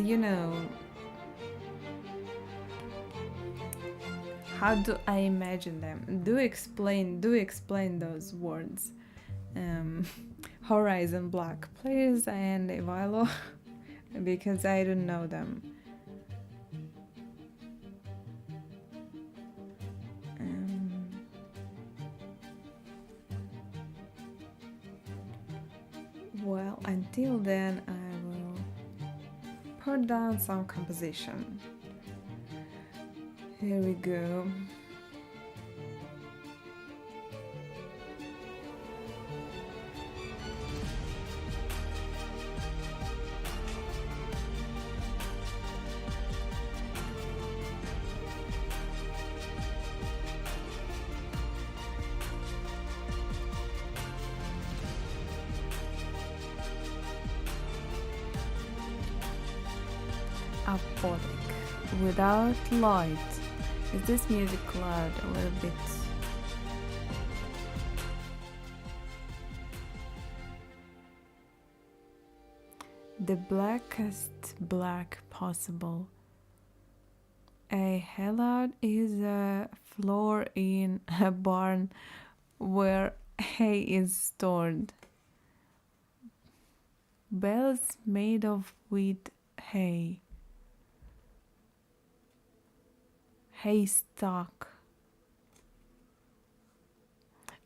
S1: how do I imagine them? Do explain those words. Horizon black, please, and Ivalo, because I don't know them. Well, until then, I will put down some composition. Here we go. Apodic. Without light. Is this music loud? A little bit. The blackest black possible. A hellout is a floor in a barn where hay is stored. Bells made of wheat hay. Haystack.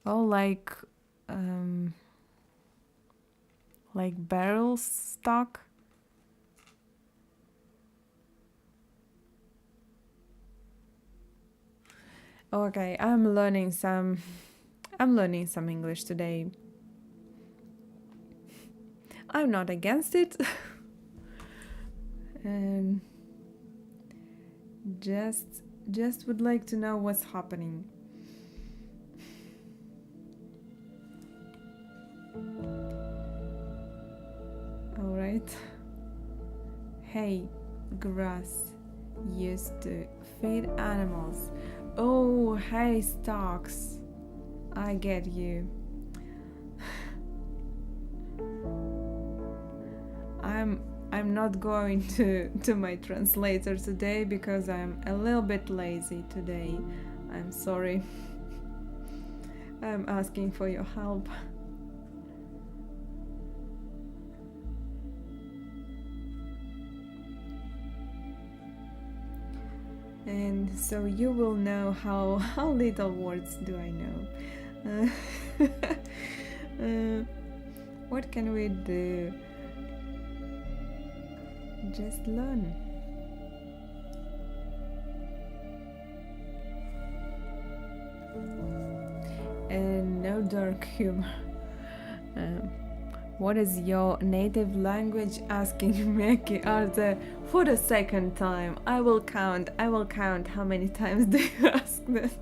S1: Oh, like barrel stock. Okay, I'm learning some English today. I'm not against it. And just would like to know what's happening. All right. Hay, grass, used to feed animals. Oh, hay stalks. I get you. I'm not going to my translator today because I'm a little bit lazy today. I'm sorry. I'm asking for your help. And so you will know how little words do I know. What can we do? Just learn. And no dark humor. What is your native language? Asking Meki Arthur for the second time. I will count. How many times do you ask this?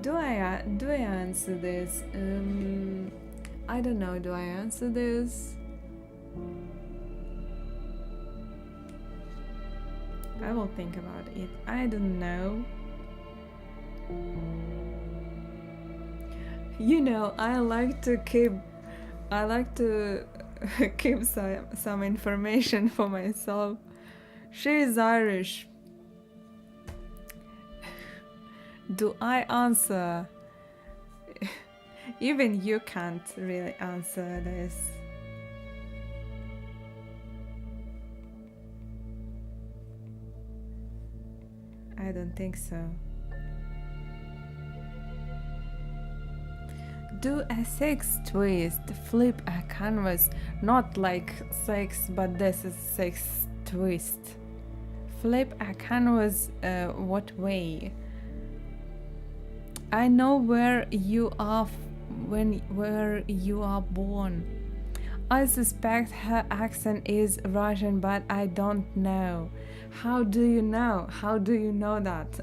S1: Do I answer this? I don't know. Do I answer this? I will think about it. I don't know. I like to keep some information for myself. She is Irish. Do I answer? Even you can't really answer this. I don't think so. Do a 6 twist, flip a canvas, not like 6, but this is 6 twist. Flip a canvas, what way? I know where you are where you are born. I suspect her accent is Russian, but I don't know. How do you know? How do you know that?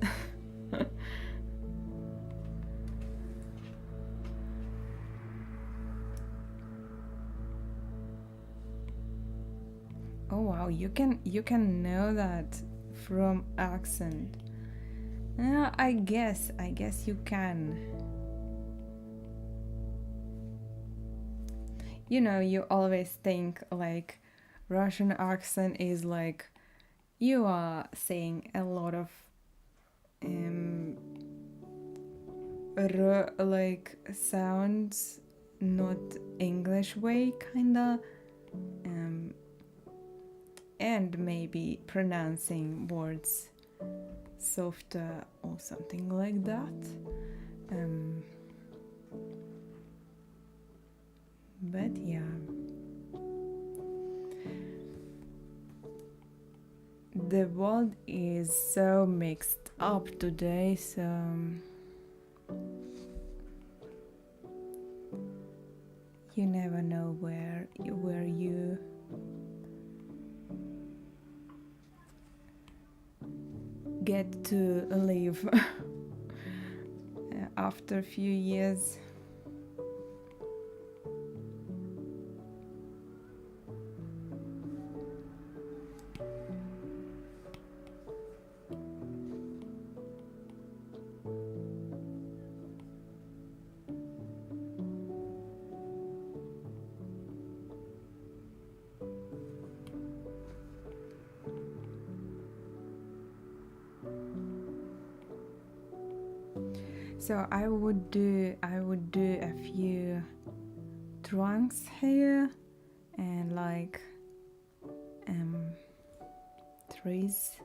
S1: Oh wow, you can know that from accent. I guess you can. You know, you always think like Russian accent is like you are saying a lot of like sounds not English way kinda, and maybe pronouncing words softer or something like that. But yeah, the world is so mixed up today, so you never know where you get to live after a few years. So I would do a few trunks here and like trees.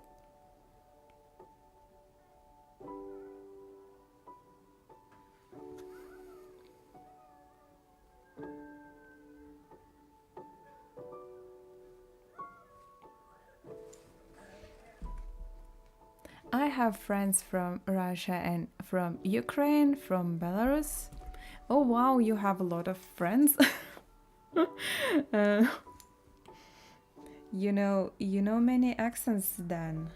S1: I have friends from Russia and from Ukraine, from Belarus. Oh wow, you have a lot of friends. uh, you know many accents then.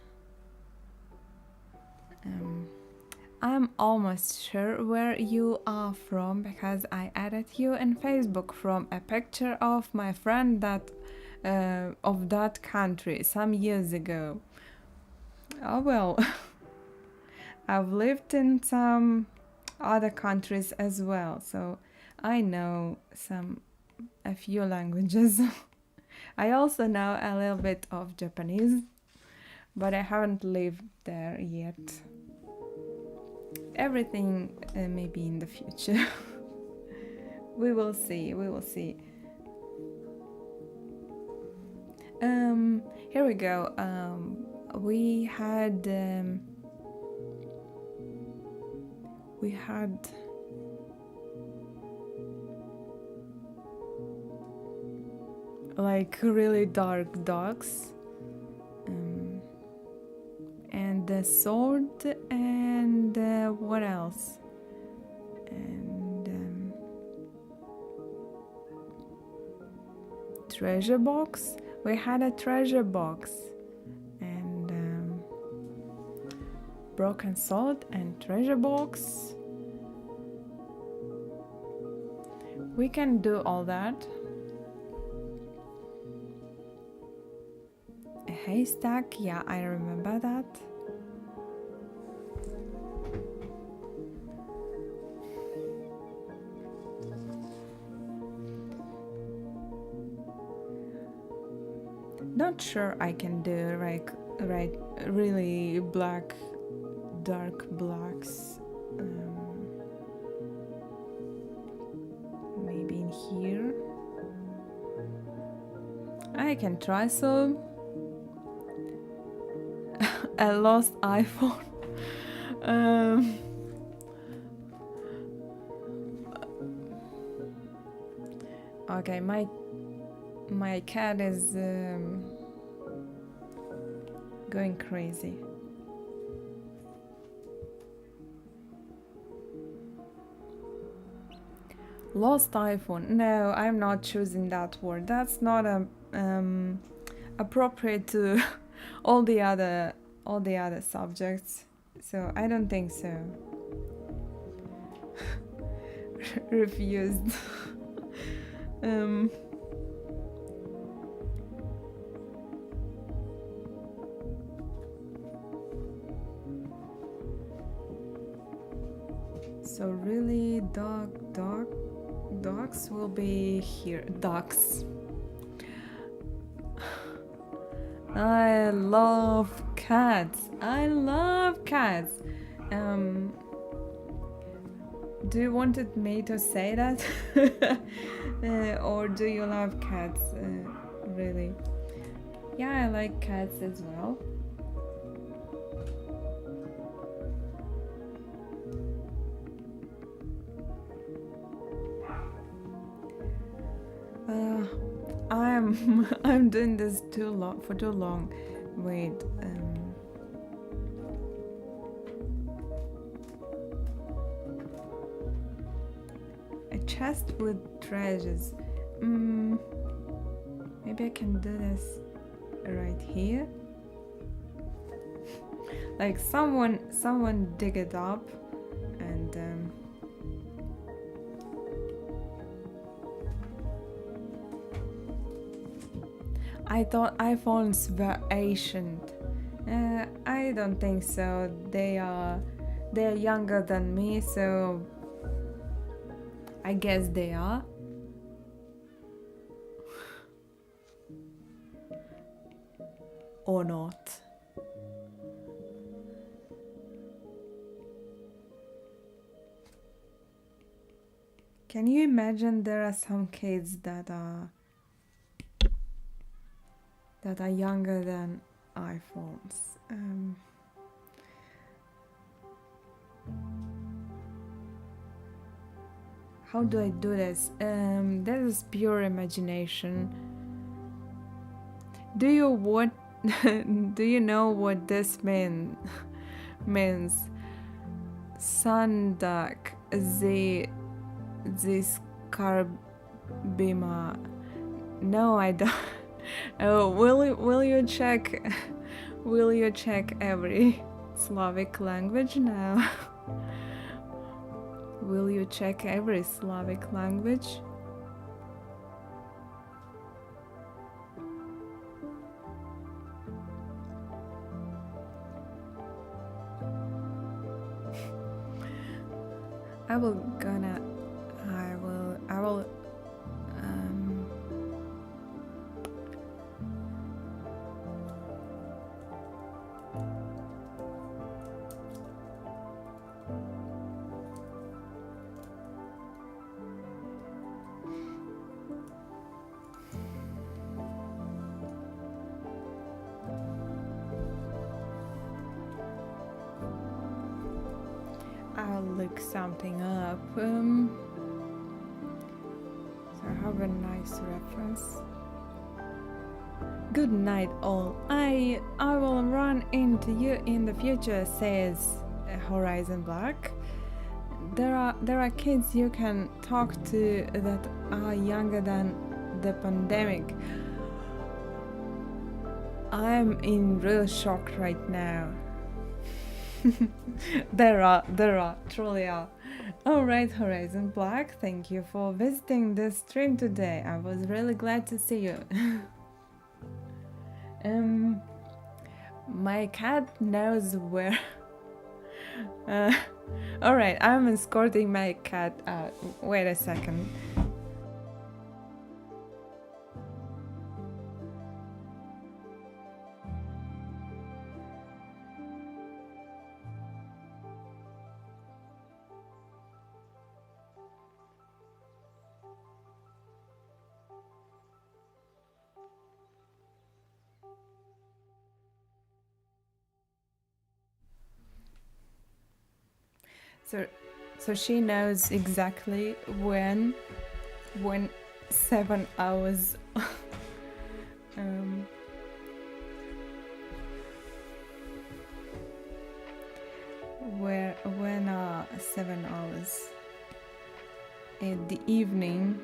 S1: I'm almost sure where you are from because I added you in Facebook from a picture of my friend that of that country some years ago. Oh well, I've lived in some other countries as well, so I know a few languages. I also know a little bit of Japanese, but I haven't lived there yet. Everything maybe in the future. We will see. Here we go. We had like really dark dogs, and the sword, and what else? And treasure box. We had a treasure box, and broken sword and treasure box. We can do all that. A haystack, yeah, I remember that. Not sure I can do like really dark blacks. Maybe in here. I can try. So a lost iPhone. Um, okay, my cat is going crazy. Lost iPhone. No, I'm not choosing that word. That's not appropriate to all the other subjects. So I don't think so. Refused. So really, dogs will be here. Dogs. I love cats. I love cats. Do you wanted me to say that? Or do you love cats? Really? Yeah, I like cats as well. I'm doing this for too long. Wait. A chest with treasures. Maybe I can do this right here. Like someone dig it up and I thought iPhones were ancient. I don't think so. They're younger than me, so I guess they are. Or not. Can you imagine there are some kids that are younger than iPhones? How do I do this? That is pure imagination. Do you know what this means? Sandak Zskarbima. No, I don't. Oh, will you check? Will you check every Slavic language now? Will you check every Slavic language? I will. I'll look something up. So I have a nice reference. Good night, all. I will run into you in the future, says Horizon Black. There are kids you can talk to that are younger than the pandemic. I'm in real shock right now. There truly are. Alright, Horizon Black, thank you for visiting this stream today. I was really glad to see you. My cat knows where. Alright, I'm escorting my cat out. Wait a second. So, so she knows exactly when 7 hours um, when 7 hours in the evening.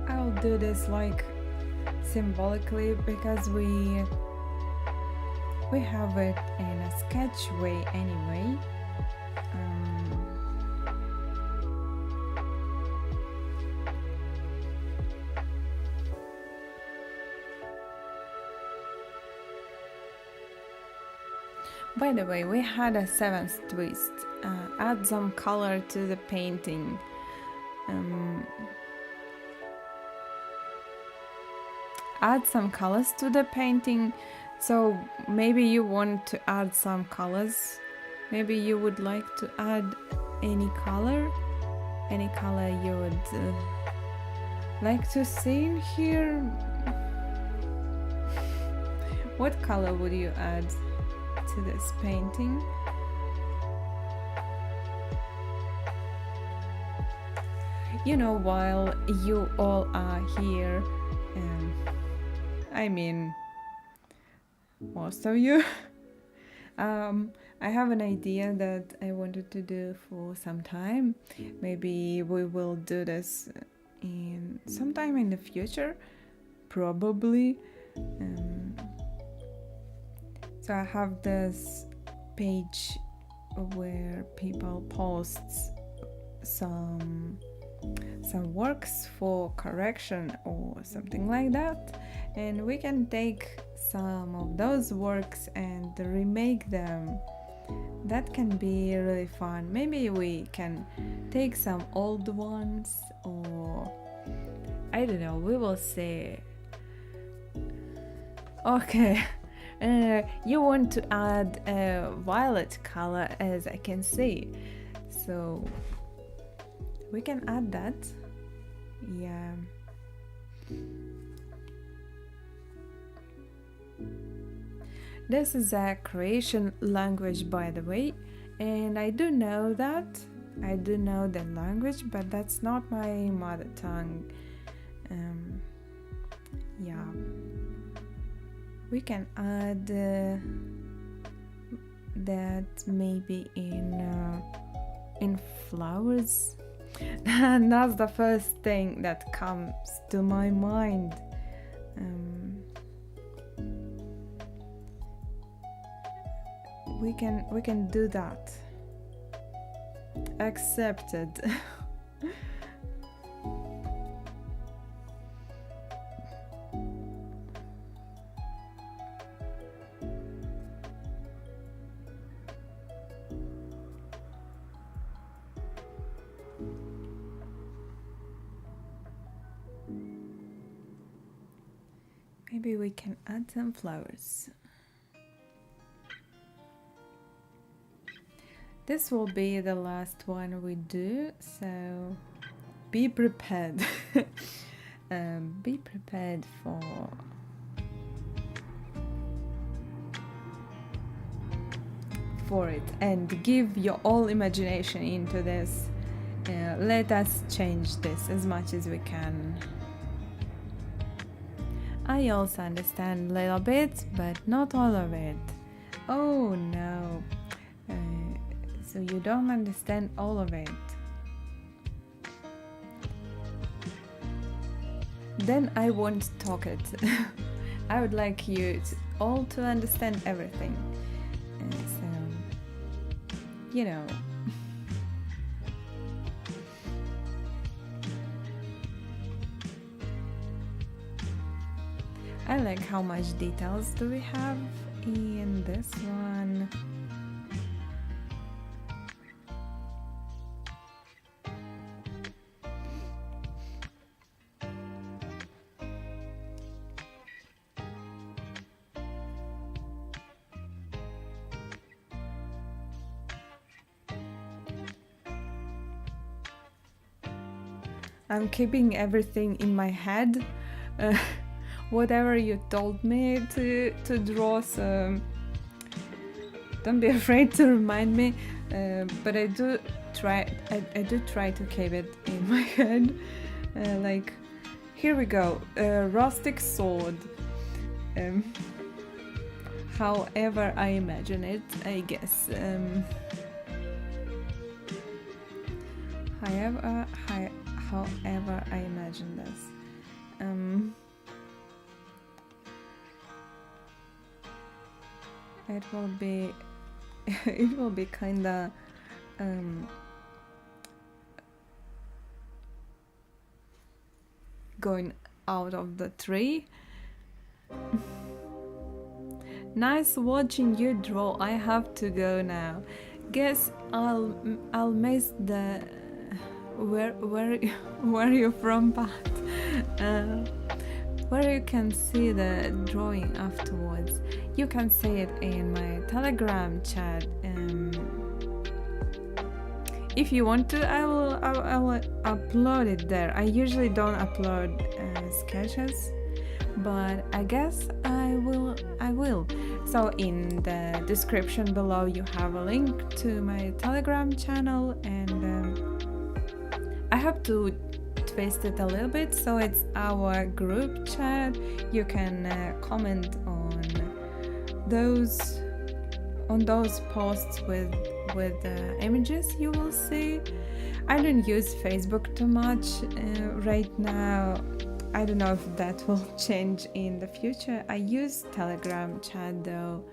S1: I'll do this like symbolically because we have it in a sketch way anyway. By the way, we had a seventh twist. Add some color to the painting. Add some colors to the painting. So maybe you want to add some colors. Maybe you would like to add any color you would like to see in here. What color would you add to this painting? You know, while you all are here, I mean, most of you, I have an idea that I wanted to do for some time. Maybe we will do this in sometime in the future, probably. So I have this page where people post some works for correction or something like that, and we can take some of those works and remake them. That can be really fun. Maybe we can take some old ones, or I don't know, we will see. Okay. You want to add a violet color, as I can see, so we can add that. Yeah. This is a creation language, by the way, and I do know that. I do know the language, but that's not my mother tongue. Yeah. We can add that maybe in flowers. And that's the first thing that comes to my mind. We can do that. Accepted. Maybe we can add some flowers. This will be the last one we do, so be prepared. Be prepared for it, and give your all imagination into this. Let us change this as much as we can. I also understand a little bit, but not all of it. Oh no. So you don't understand all of it. Then I won't talk it. I would like you all to understand everything. So, you know. I like how much details do we have in this one. I'm keeping everything in my head. Whatever you told me to draw, so don't be afraid to remind me. But I do try to keep it in my head. Like, here we go. Rustic sword. However I imagine it, I guess. However I imagine this. It will be kinda going out of the tree. Nice watching you draw. I have to go now. Guess I'll miss the where you from part, where you can see the drawing afterwards. You can see it in my Telegram chat. If you want to, I will upload it there. I usually don't upload sketches, but I guess I will. So in the description below you have a link to my Telegram channel, and I have to twist it a little bit so it's our group chat. You can comment on those posts with images you will see. I don't use Facebook too much right now. I don't know if that will change in the future. I use Telegram chat though.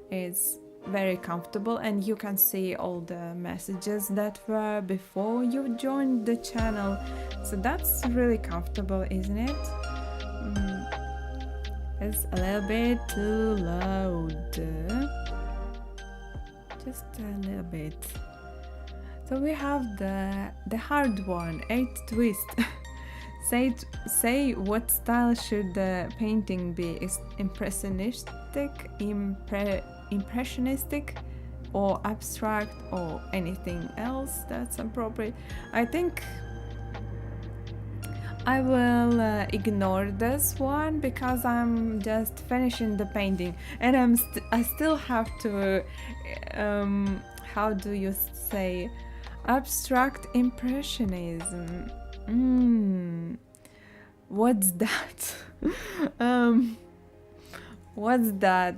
S1: It's very comfortable and you can see all the messages that were before you joined the channel. So that's really comfortable, isn't it? It's a little bit too loud. Just a little bit. So we have the hard one, 8 twist. Say what style should the painting be? Is impressionistic, impressionistic, or abstract, or anything else that's appropriate? I think I will ignore this one because I'm just finishing the painting and I still have to how do you say, abstract impressionism. What's that? What's that?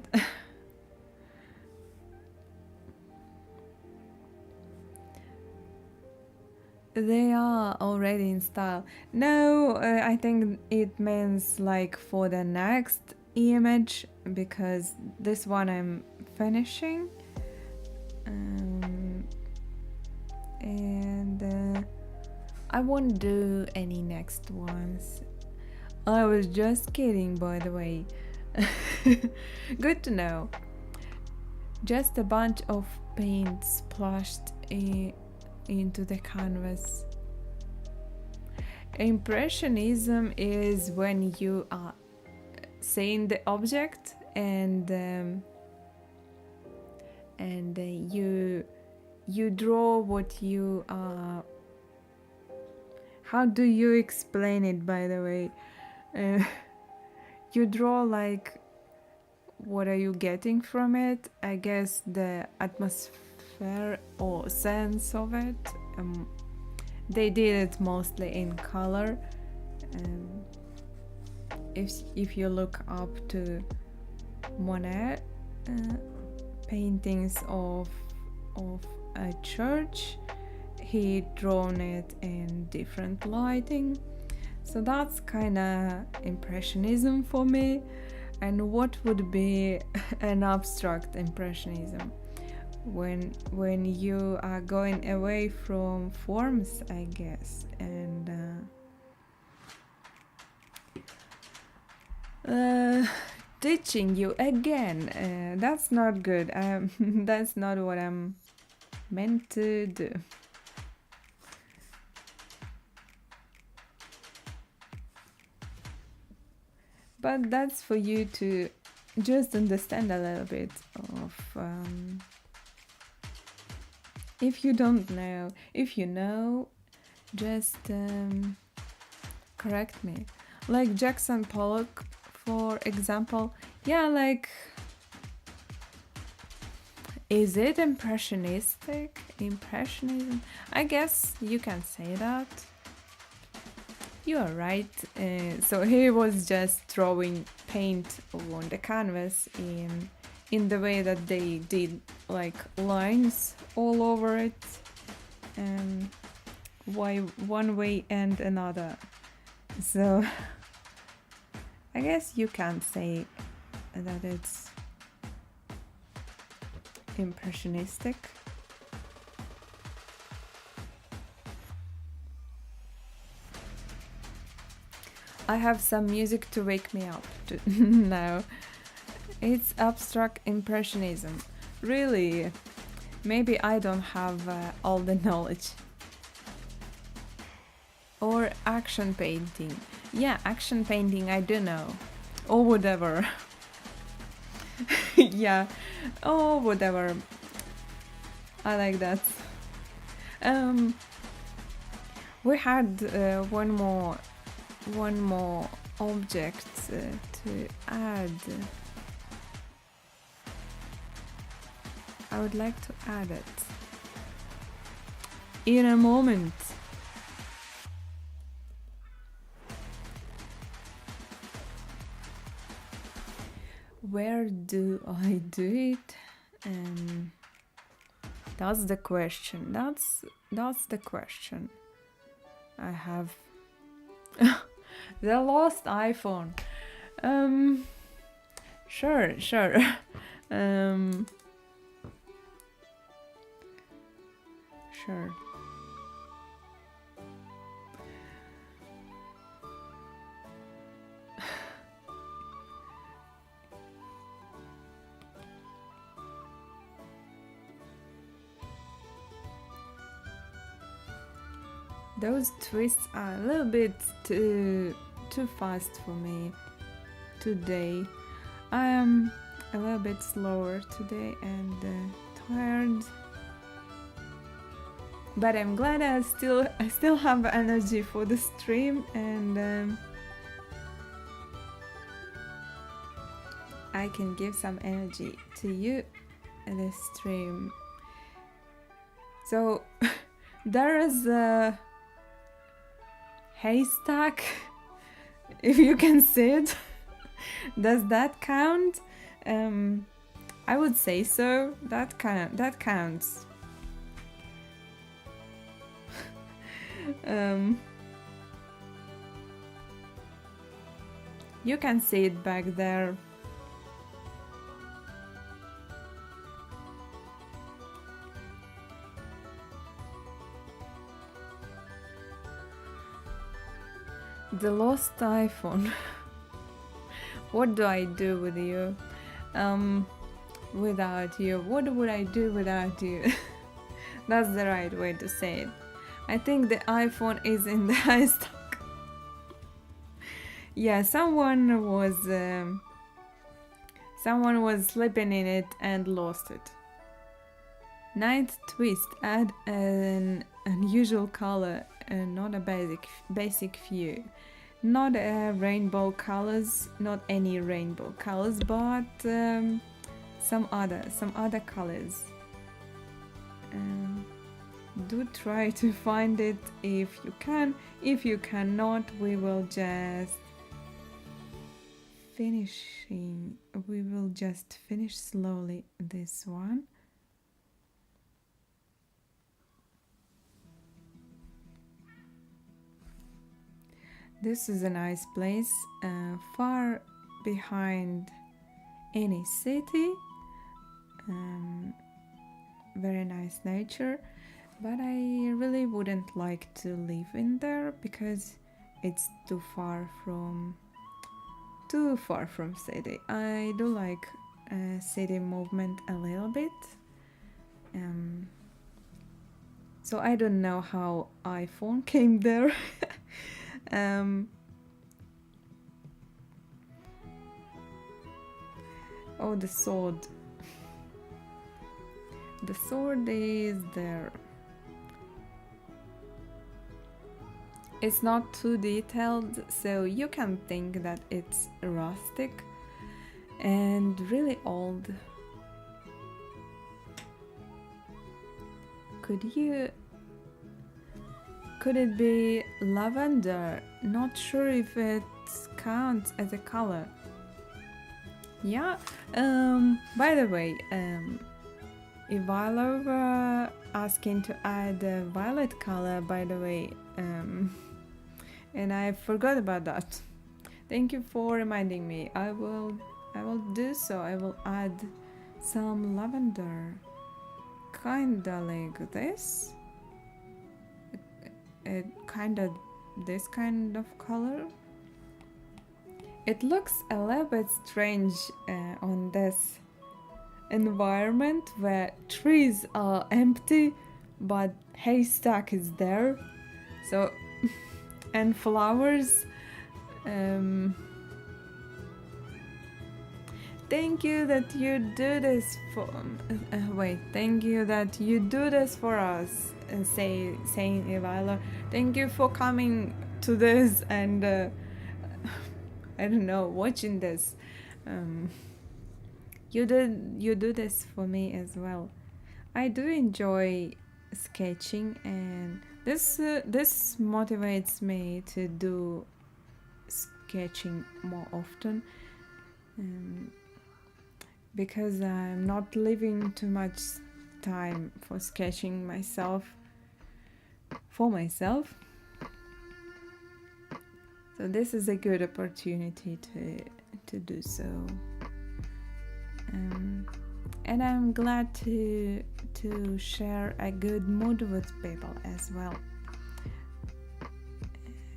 S1: They are already in style. No, I think it means like for the next image, because this one I'm finishing. And I won't do any next ones. I was just kidding, by the way. Good to know. Just a bunch of paint splashed into the canvas. Impressionism is when you are seeing the object and you draw what you are. How do you explain it, by the way? You draw like, what are you getting from it? I guess the atmosphere or sense of it. They did it mostly in color. If you look up to Monet paintings of a church, he drawn it in different lighting. So that's kind of impressionism for me. And what would be an abstract impressionism? When you are going away from forms, I guess. And Uh, Teaching you again. That's not good. That's not what I'm meant to do. But that's for you to just understand a little bit of. If you don't know, if you know, just correct me. Like Jackson Pollock, for example. Yeah, like, is it impressionistic? Impressionism? I guess you can say that. You are right. So he was just throwing paint on the canvas in the way that they did, like lines all over it, one way and another. So I guess you can say that it's impressionistic. I have some music to wake me up to now. It's abstract impressionism. Really, maybe I don't have all the knowledge. Or action painting. Yeah, action painting, I do know. Or whatever. Yeah, or whatever. I like that. We had one more object to add. I would like to add it in a moment. Where do I do it? That's the question. That's the question. I have the lost iPhone. Sure. Sure. Those twists are a little bit too fast for me today. I am a little bit slower today and tired. But I'm glad I still have energy for the stream, and I can give some energy to you in the stream. So there is a haystack, if you can see it. Does that count? I would say so. That counts. You can see it back there. The lost iPhone. What do I do with you? Without you? What would I do without you? That's the right way to say it. I think the iPhone is in the haystack. Yeah, someone was sleeping in it and lost it. Ninth twist: add an unusual color and not a basic view. Not rainbow colors, not any rainbow colors, but some other colors. Do try to find it if you can. If you cannot, we will just finish slowly this one. This is a nice place, far behind any city. Very nice nature, but I really wouldn't like to live in there because it's too far from too far from city. I do like city movement a little bit. So I don't know how iPhone came there. Oh, the sword. The sword is there. It's not too detailed, so you can think that it's rustic and really old. Could it be lavender? Not sure if it counts as a color. Yeah. By the way, Ivalo were asking to add a violet color, by the way, and I forgot about that. Thank you for reminding me. I will do so. I will add some lavender, kinda like this. Kinda this kind of color. It looks a little bit strange on this environment where trees are empty but haystack is there, so and flowers. Thank you that you do this for thank you that you do this for us, saying Ivalo. Thank you for coming to this and I don't know, watching this. You do this for me as well. I do enjoy sketching, and this motivates me to do sketching more often, because I'm not leaving too much time for sketching for myself. So this is a good opportunity to do so. And I'm glad to share a good mood with people as well,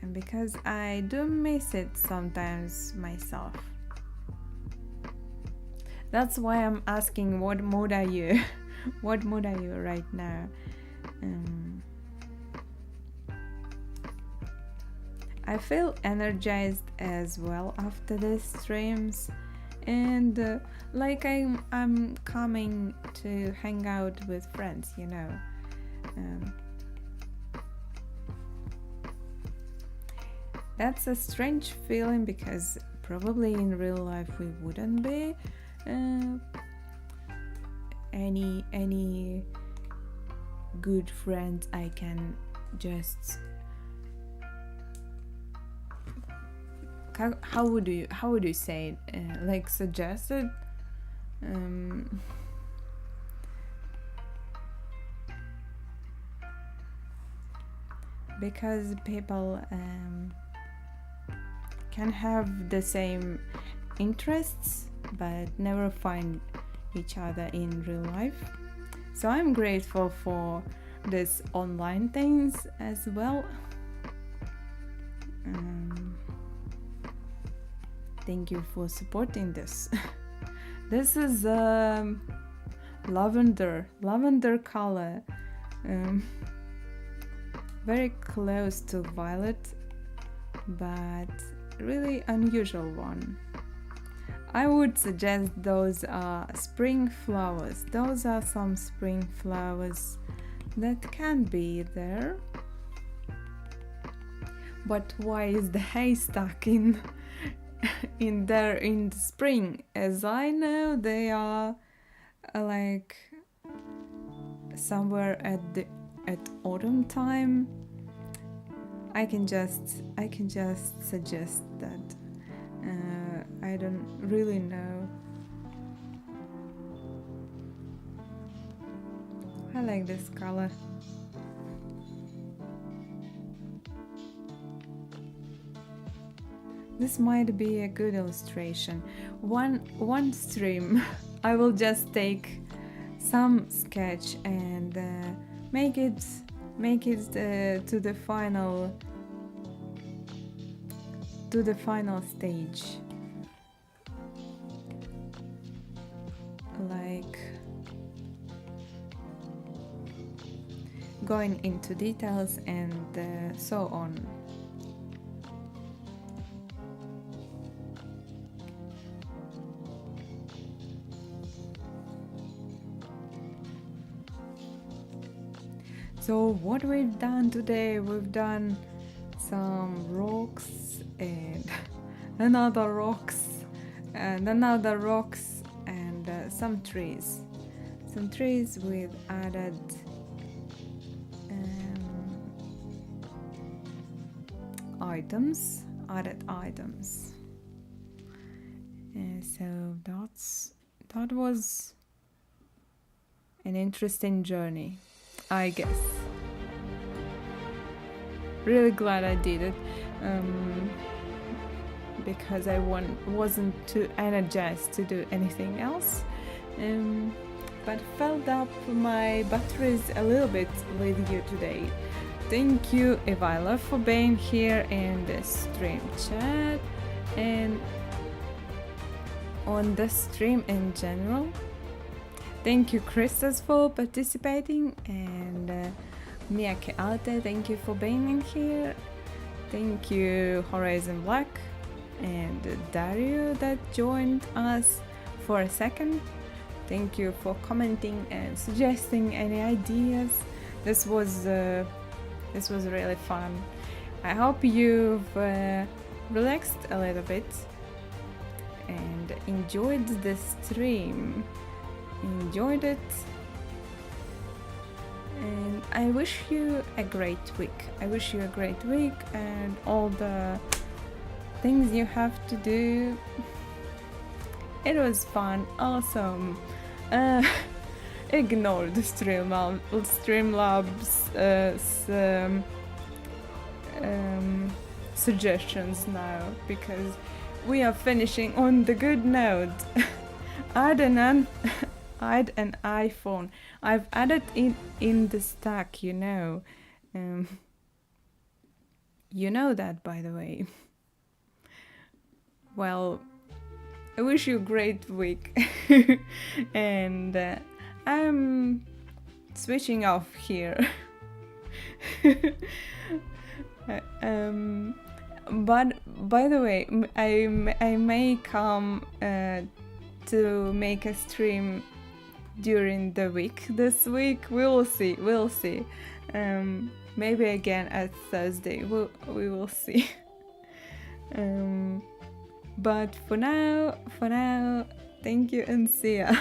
S1: and because I do miss it sometimes myself. That's why I'm asking, what mood are you? What mood are you right now? I feel energized as well after these streams, and like I'm coming to hang out with friends, you know. That's a strange feeling, because probably in real life we wouldn't be any good friends I can just how would you say it? Like suggested, because people can have the same interests but never find each other in real life. So I'm grateful for this online things as well. Thank you for supporting this. This is lavender color, very close to violet, but really unusual one. I would suggest those are spring flowers. Those are some spring flowers that can be there. But why is the haystack in there in the spring? As I know, they are like somewhere at autumn time. I can just suggest that. I don't really know. I like this color. This might be a good illustration. One stream, I will just take some sketch and make it to the final stage going into details and so on. So what we've done today, we've done some rocks and another rocks and another rocks and some trees with added items. And so that was an interesting journey, I guess. Really glad I did it, because I wasn't too energized to do anything else, but filled up my batteries a little bit with you today. Thank you, Evila, for being here in the stream chat and on the stream in general. Thank you, Christos, for participating, and Miyake Alte, thank you for being in here. Thank you, Horizon Black and Dario that joined us for a second. Thank you for commenting and suggesting any ideas. This was really fun. I hope you've relaxed a little bit and enjoyed the stream. Enjoyed it, and I wish you a great week. And all the things you have to do. It was fun, awesome. Ignore the Streamlabs suggestions now, because we are finishing on the good note. Add an iPhone. I've added it in the stack, you know. You know that, by the way. Well, I wish you a great week. And I'm switching off here. But by the way, I may come to make a stream during the week. This week we'll see. Maybe again at Thursday. We will see. But for now, thank you and see ya.